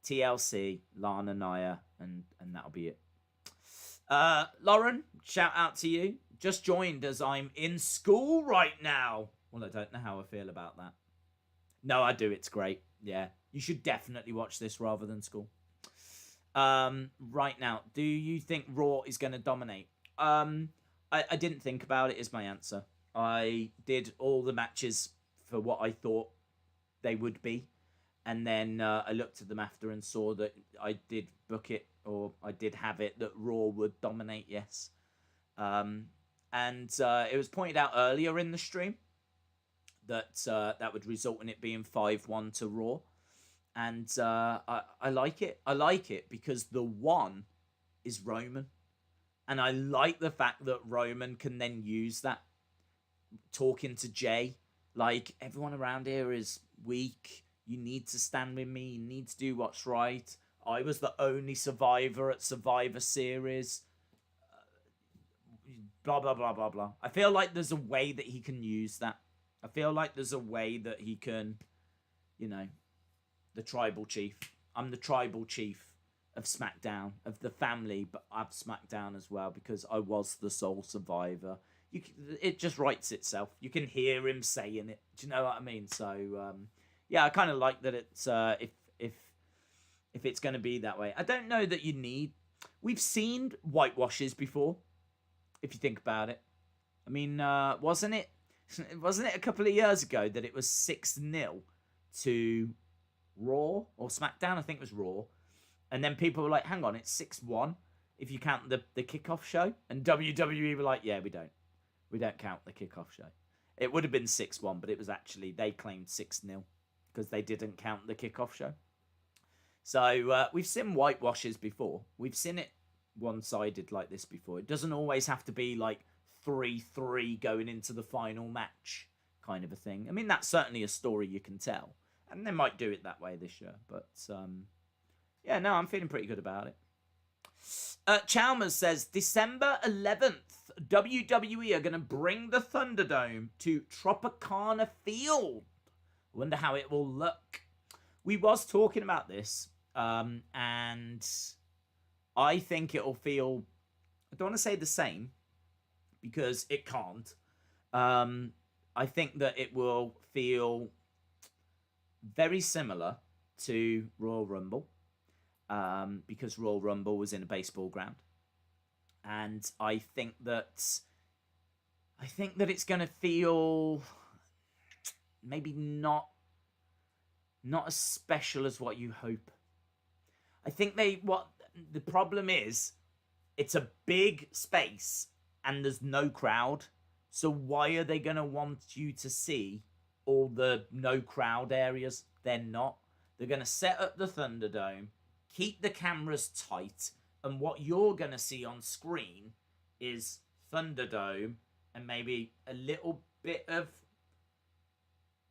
TLC, Lana, Nia, and that'll be it. Lauren, shout out to you. Just joined as I'm in school right now. Well, I don't know how I feel about that. No, I do. It's great. Yeah. You should definitely watch this rather than school. Right now, do you think Raw is going to dominate? I didn't think about it is my answer. I did all the matches for what I thought they would be. And then I looked at them after and saw that I did book it, or I did have it, that Raw would dominate, yes. And it was pointed out earlier in the stream that that would result in it being 5-1 to Raw. And I like it. I like it because the one is Roman. And I like the fact that Roman can then use that. Talking to Jay, like, everyone around here is weak. You need to stand with me. You need to do what's right. I was the only survivor at Survivor Series. Blah, blah, blah, blah, blah. I feel like there's a way that he can use that. I feel like there's a way that he can, the tribal chief. I'm the tribal chief of SmackDown, of the family, but of SmackDown as well, because I was the sole survivor. It just writes itself. You can hear him saying it. Do you know what I mean? So, yeah, I kind of like that it's if it's going to be that way. I don't know that you need... We've seen whitewashes before, if you think about it. I mean, wasn't it a couple of years ago that it was 6-0 to Raw or SmackDown? I think it was Raw. And then people were like, hang on, it's 6-1 if you count the kickoff show. And WWE were like, yeah, we don't. We don't count the kickoff show. It would have been 6-1, but it was actually, they claimed 6-0 because they didn't count the kickoff show. So we've seen whitewashes before. We've seen it one-sided like this before. It doesn't always have to be like 3-3 going into the final match kind of a thing. I mean, that's certainly a story you can tell. And they might do it that way this year. But, yeah, no, I'm feeling pretty good about it. Chalmers says, December 11th WWE are going to bring the Thunderdome to Tropicana Field. I wonder how it will look. We was talking about this, and I think it'll feel, I don't want to say the same, because it can't. I think that it will feel very similar to Royal Rumble, because Royal Rumble was in a baseball ground. And I think that it's going to feel maybe not as special as what you hope. I think what the problem is, it's a big space and there's no crowd. So why are they going to want you to see all the no crowd areas? They're not. They're going to set up the Thunderdome, keep the cameras tight, and what you're going to see on screen is Thunderdome and maybe a little bit of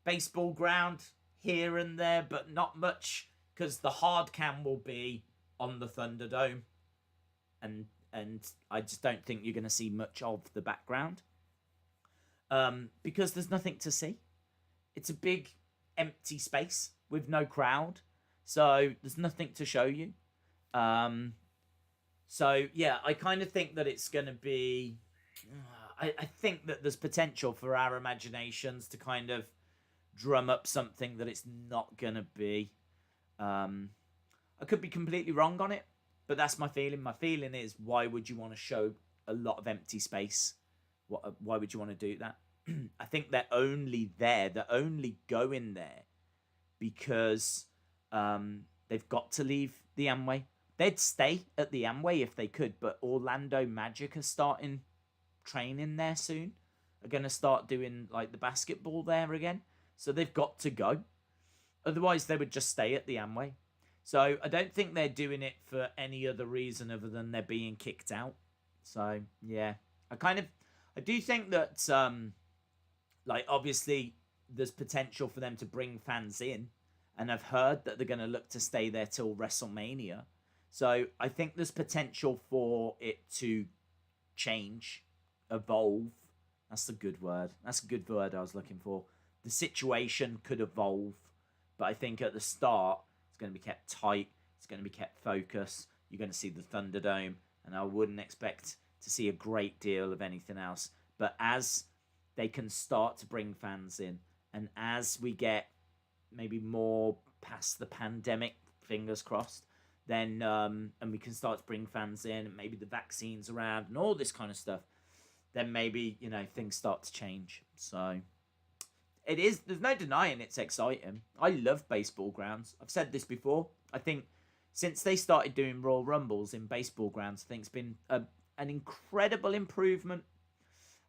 baseball ground here and there, but not much, because the hard cam will be on the Thunderdome. And I just don't think you're going to see much of the background. Because there's nothing to see. It's a big empty space with no crowd. So there's nothing to show you. So yeah, I kind of think that it's going to be, I think that there's potential for our imaginations to kind of drum up something that it's not going to be. I could be completely wrong on it, but that's my feeling. My feeling is, why would you want to show a lot of empty space? Why would you want to do that? I think they're only going there because they've got to leave the Amway. They'd stay at the Amway if they could, but Orlando Magic are starting training there soon. Are going to start doing like the basketball there again. So they've got to go. Otherwise, they would just stay at the Amway. So I don't think they're doing it for any other reason other than they're being kicked out. So yeah, I do think that like obviously there's potential for them to bring fans in, and I've heard that they're going to look to stay there till WrestleMania. So I think there's potential for it to change, evolve. That's a good word. That's a good word I was looking for. The situation could evolve, but I think at the start it's going to be kept tight. It's going to be kept focused. You're going to see the Thunderdome, and I wouldn't expect to see a great deal of anything else. But as they can start to bring fans in, and as we get maybe more past the pandemic, fingers crossed, then and we can start to bring fans in, and maybe the vaccines around and all this kind of stuff, then maybe, you know, things start to change. So it is, there's no denying it's exciting. I love baseball grounds. I've said this before. I think since they started doing Royal Rumbles in baseball grounds, I think it's been an incredible improvement.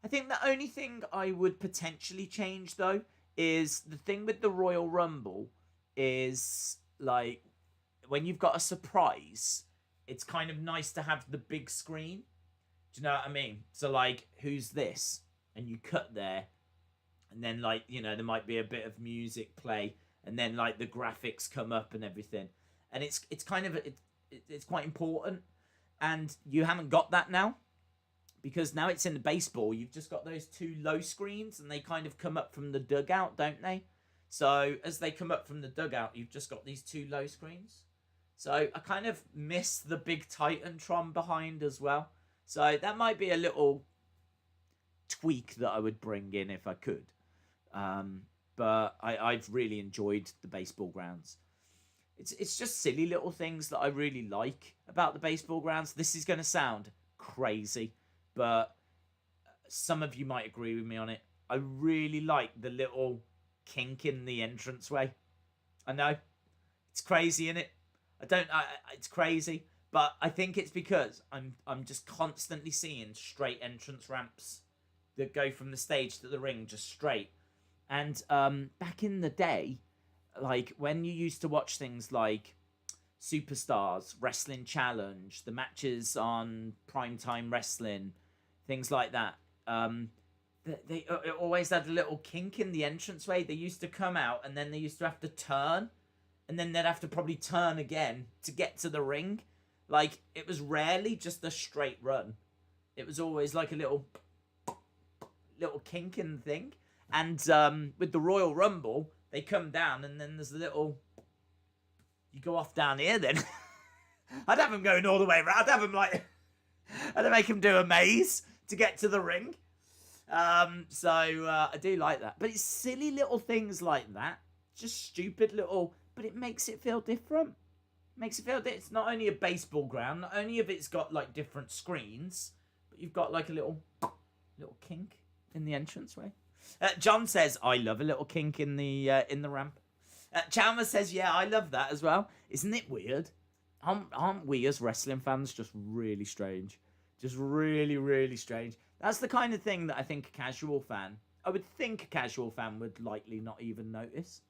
I think the only thing I would potentially change, though, is the thing with the Royal Rumble is, like, when you've got a surprise, it's kind of nice to have the big screen. Do you know what I mean? So, like, who's this? And you cut there, and then, like, you know, there might be a bit of music play, and then, like, the graphics come up and everything. And it's kind of, it's quite important. And you haven't got that now, because now it's in the baseball. You've just got those two low screens, and they kind of come up from the dugout, don't they? So as they come up from the dugout, you've just got these two low screens. So I kind of miss the big Titantron behind as well. So that might be a little tweak that I would bring in if I could. But I've really enjoyed the baseball grounds. It's just silly little things that I really like about the baseball grounds. This is going to sound crazy, but some of you might agree with me on it. I really like the little kink in the entranceway. I know it's crazy, isn't it? It's crazy, but I think it's because I'm just constantly seeing straight entrance ramps that go from the stage to the ring just straight. And back in the day, like when you used to watch things like Superstars, Wrestling Challenge, the matches on Primetime Wrestling, things like that, they always had a little kink in the entranceway. They used to come out, and then they used to have to turn, and then they'd have to probably turn again to get to the ring. Like, it was rarely just a straight run. It was always like a little kink in the thing. And with the Royal Rumble, they come down and then there's a little... You go off down here then. I'd have him going all the way around. I'd have him like... I'd make him do a maze to get to the ring. So I do like that. But it's silly little things like that. Just stupid little... But it makes it feel different. Makes it feel... It's not only a baseball ground. Not only have it's got like different screens. But you've got like a little kink in the entranceway. John says, I love a little kink in the ramp. Chalmers says, yeah, I love that as well. Isn't it weird? Aren't we as wrestling fans just really strange? Just really, really strange. That's the kind of thing that I think a casual fan... I would think a casual fan would likely not even notice.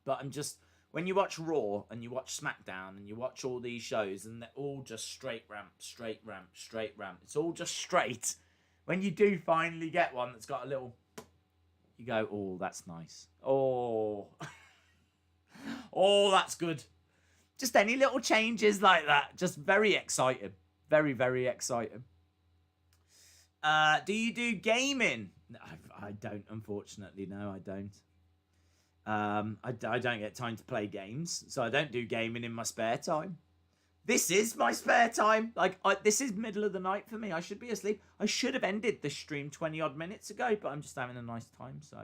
But I'm just... When you watch Raw and you watch Smackdown and you watch all these shows and they're all just straight ramp, straight ramp, straight ramp. It's all just straight. When you do finally get one that's got a little... You go, oh, that's nice. Oh. Oh, that's good. Just any little changes like that. Just very exciting. Very, very exciting. Do you do gaming? I don't, unfortunately. No, I don't. I don't get time to play games. So I don't do gaming in my spare time. This is my spare time. Like, this is middle of the night for me. I should be asleep. I should have ended this stream 20-odd minutes ago, but I'm just having a nice time, so...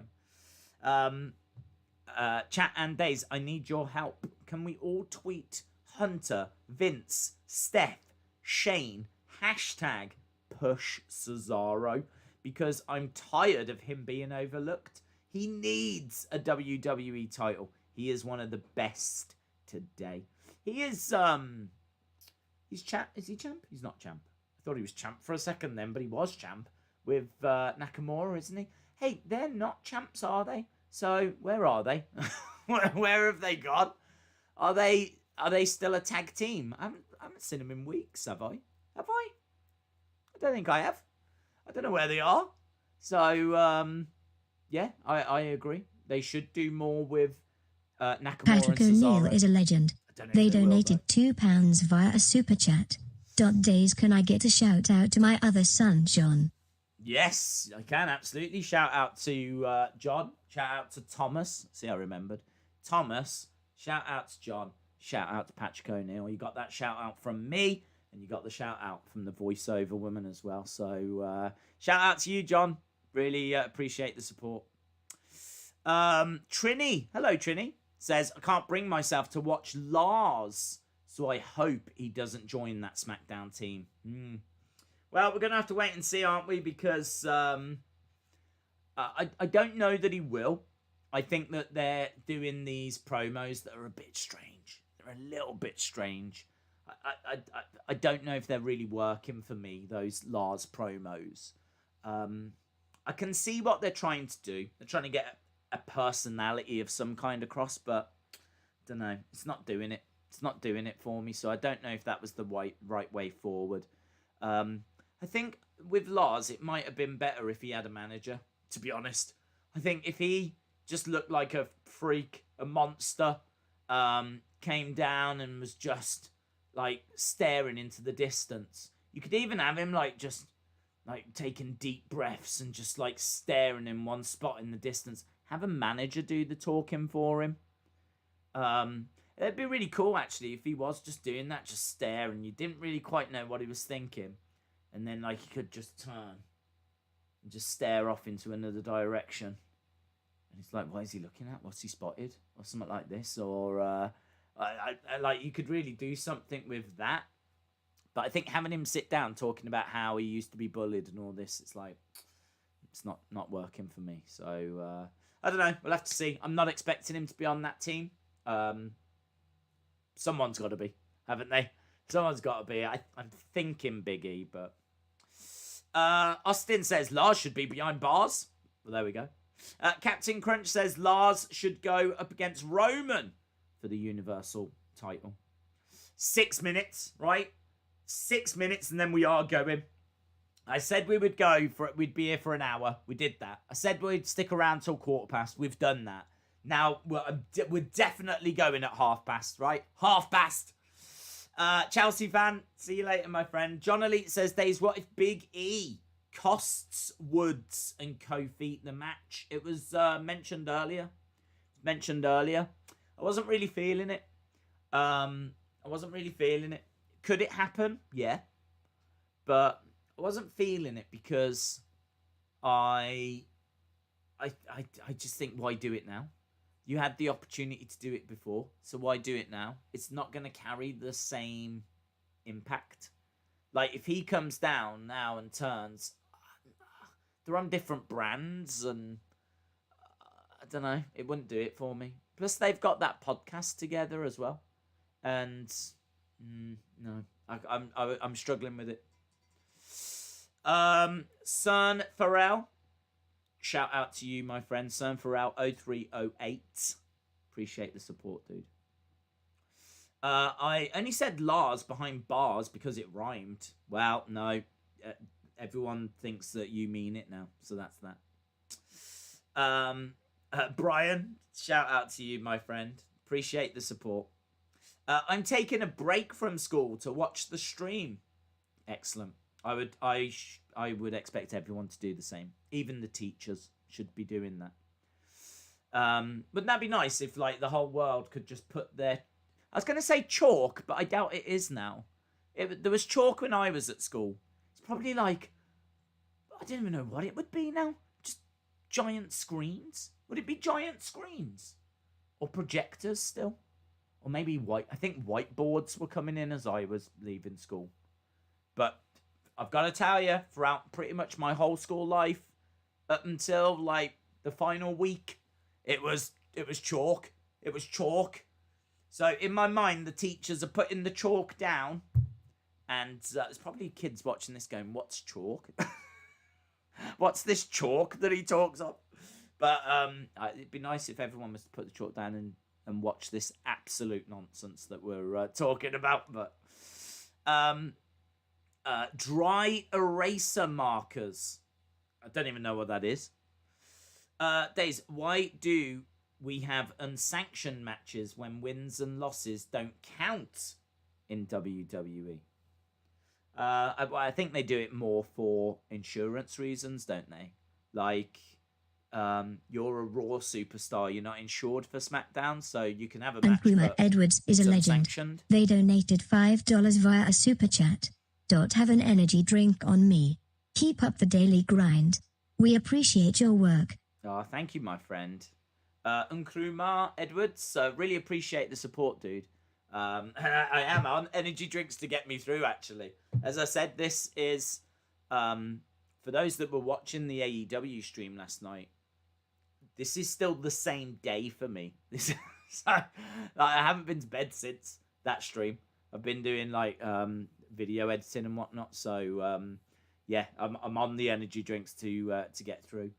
Chat and Days, I need your help. Can we all tweet Hunter, Vince, Steph, Shane, hashtag push Cesaro? Because I'm tired of him being overlooked. He needs a WWE title. He is one of the best today. He is, he's champ. Is he champ? He's not champ. I thought he was champ for a second then, but he was champ with Nakamura, isn't he? Hey, they're not champs, are they? So where are they? Where have they gone? Are they still a tag team? I haven't seen them in weeks, have I? Have I? I don't think I have. I don't know where they are. So yeah, I agree. They should do more with Nakamura Patrick and Cesaro. O'Neill is a legend. They donated £2 via a super chat. Days, can I get a shout out to my other son, John? Yes, I can, absolutely. Shout out to John. Shout out to Thomas. See, I remembered. Thomas. Shout out to John. Shout out to Patrick O'Neill. You got that shout out from me, and you got the shout out from the voiceover woman as well. So, shout out to you, John. Really appreciate the support. Trini. Hello, Trini. Says, I can't bring myself to watch Lars, so I hope he doesn't join that Smackdown team. Well, we're going to have to wait and see, aren't we? Because I don't know that he will. I think that they're doing these promos that are a bit strange. They're a little bit strange. I don't know if they're really working for me, those Lars promos. I can see what they're trying to do. They're trying to get a personality of some kind across, but I don't know. It's not doing it. It's not doing it for me, so I don't know if that was the right way forward. I think with Lars, it might have been better if he had a manager, to be honest. I think if he just looked like a freak, a monster, came down and was just, like, staring into the distance. You could even have him, like, just, like, taking deep breaths and just, like, staring in one spot in the distance. Have a manager do the talking for him. It'd be really cool, actually, if he was just doing that, just stare, and you didn't really quite know what he was thinking. And then, like, he could just turn and just stare off into another direction. And it's like, what is he looking at? What's he spotted? Or something like this. Or, like, you could really do something with that. But I think having him sit down talking about how he used to be bullied and all this, it's like, it's not working for me. So, I don't know. We'll have to see. I'm not expecting him to be on that team. Someone's got to be, haven't they? Someone's got to be. I'm thinking Big E, but... Austin says Lars should be behind bars. Well, there we go. Captain Crunch says Lars should go up against Roman for the Universal title. 6 minutes, right? 6 minutes, and then we are going. I said we would we'd be here for an hour. We did that. I said we'd stick around till 15:15. We've done that. Now, we're definitely going at 15:30, right? 15:30. Chelsea fan, see you later, my friend. John Elite says, Days, what if Big E costs Woods and Kofi the match? It was mentioned earlier. I wasn't really feeling it. Could it happen? Yeah. But I wasn't feeling it because I just think, why do it now? You had the opportunity to do it before, so why do it now? It's not going to carry the same impact. Like, if he comes down now and turns, they're on different brands, and I don't know, it wouldn't do it for me. Plus, they've got that podcast together as well, and no, I'm struggling with it. Cern Farrell, shout out to you, my friend. Cern Farrell 0308. Appreciate the support, dude. I only said Lars behind bars because it rhymed. Well, no. Everyone thinks that you mean it now, so that's that. Brian, shout out to you, my friend. Appreciate the support. I'm taking a break from school to watch the stream. Excellent. I would expect everyone to do the same. Even the teachers should be doing that. Wouldn't that be nice if, like, the whole world could just put their... I was going to say chalk, but I doubt it is now. There was chalk when I was at school. It's probably like... I don't even know what it would be now. Just giant screens? Would it be giant screens? Or projectors still? Or maybe white... I think whiteboards were coming in as I was leaving school. But I've got to tell you, throughout pretty much my whole school life, up until, like, the final week, it was chalk. It was chalk. So in my mind, the teachers are putting the chalk down, and there's probably kids watching this going, "What's chalk? What's this chalk that he talks of?" But it'd be nice if everyone was to put the chalk down and watch this absolute nonsense that we're talking about. But dry eraser markers. I don't even know what that is. Days, why do we have unsanctioned matches when wins and losses don't count in WWE? I think they do it more for insurance reasons, don't they? Like, you're a Raw superstar, you're not insured for Smackdown, so you can have a match. And Gruma Edwards is a legend. They donated $5 via a super chat. Have an energy drink on me. Keep up the daily grind. We appreciate your work. Oh, thank you, my friend. Nkrumah Edwards, really appreciate the support, dude. I am on energy drinks to get me through, actually. As I said, this is, for those that were watching the AEW stream last night, this is still the same day for me. I haven't been to bed since that stream. I've been doing, like, video editing and whatnot, so yeah, I'm on the energy drinks to get through.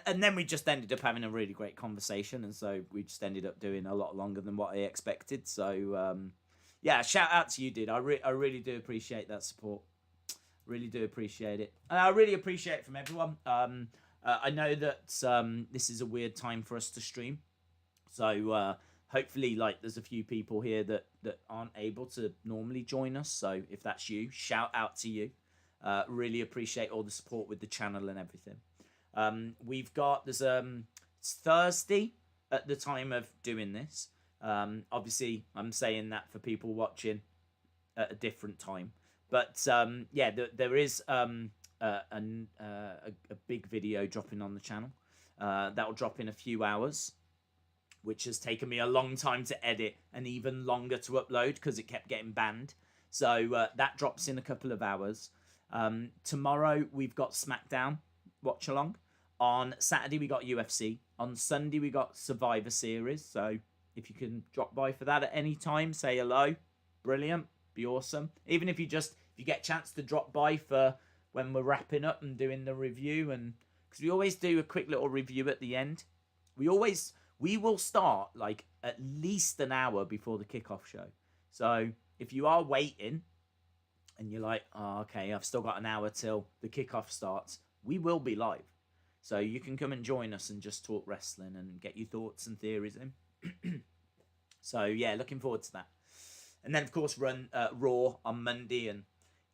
And then we just ended up having a really great conversation, and so we just ended up doing a lot longer than what I expected. So, yeah, shout out to you, dude. I really do appreciate that support. Really do appreciate it. And I really appreciate it from everyone. I know that this is a weird time for us to stream. So, hopefully, like, there's a few people here that aren't able to normally join us. So, if that's you, shout out to you. Really appreciate all the support with the channel and everything. There's it's Thursday at the time of doing this. Obviously, I'm saying that for people watching at a different time. But yeah, there is a big video dropping on the channel. That'll drop in a few hours, which has taken me a long time to edit and even longer to upload because it kept getting banned. So that drops in a couple of hours. Tomorrow we've got Smackdown watch along. On Saturday we got UFC. On Sunday we got Survivor Series. So if you can drop by for that at any time, say hello. Brilliant. Be awesome. Even if you get a chance to drop by for when we're wrapping up and doing the review, and because we always do a quick little review at the end. We will start like at least an hour before the kickoff show. So if you are waiting and you're like, oh, okay, I've still got an hour till the kickoff starts, we will be live. So you can come and join us and just talk wrestling and get your thoughts and theories in. So, yeah, looking forward to that. And then, of course, run Raw on Monday, and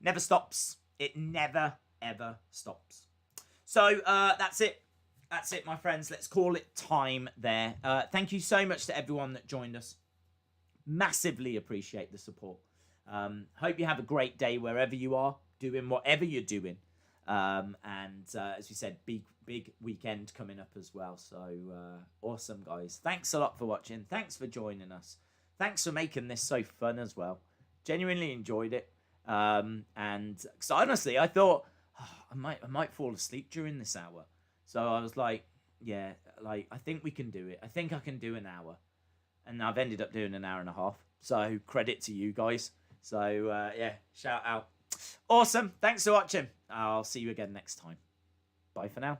never stops. It never, ever stops. So that's it. That's it, my friends. Let's call it time there. Thank you so much to everyone that joined us. Massively appreciate the support. Hope you have a great day wherever you are, doing whatever you're doing. And as we said, big weekend coming up as well. So awesome, guys. Thanks a lot for watching. Thanks for joining us. Thanks for making this so fun as well. Genuinely enjoyed it. And cause honestly, I thought I might fall asleep during this hour. So I was like, yeah, like I think we can do it. I think I can do an hour. And I've ended up doing an hour and a half. So credit to you guys. So yeah, shout out. Awesome. Thanks for watching. I'll see you again next time. Bye for now.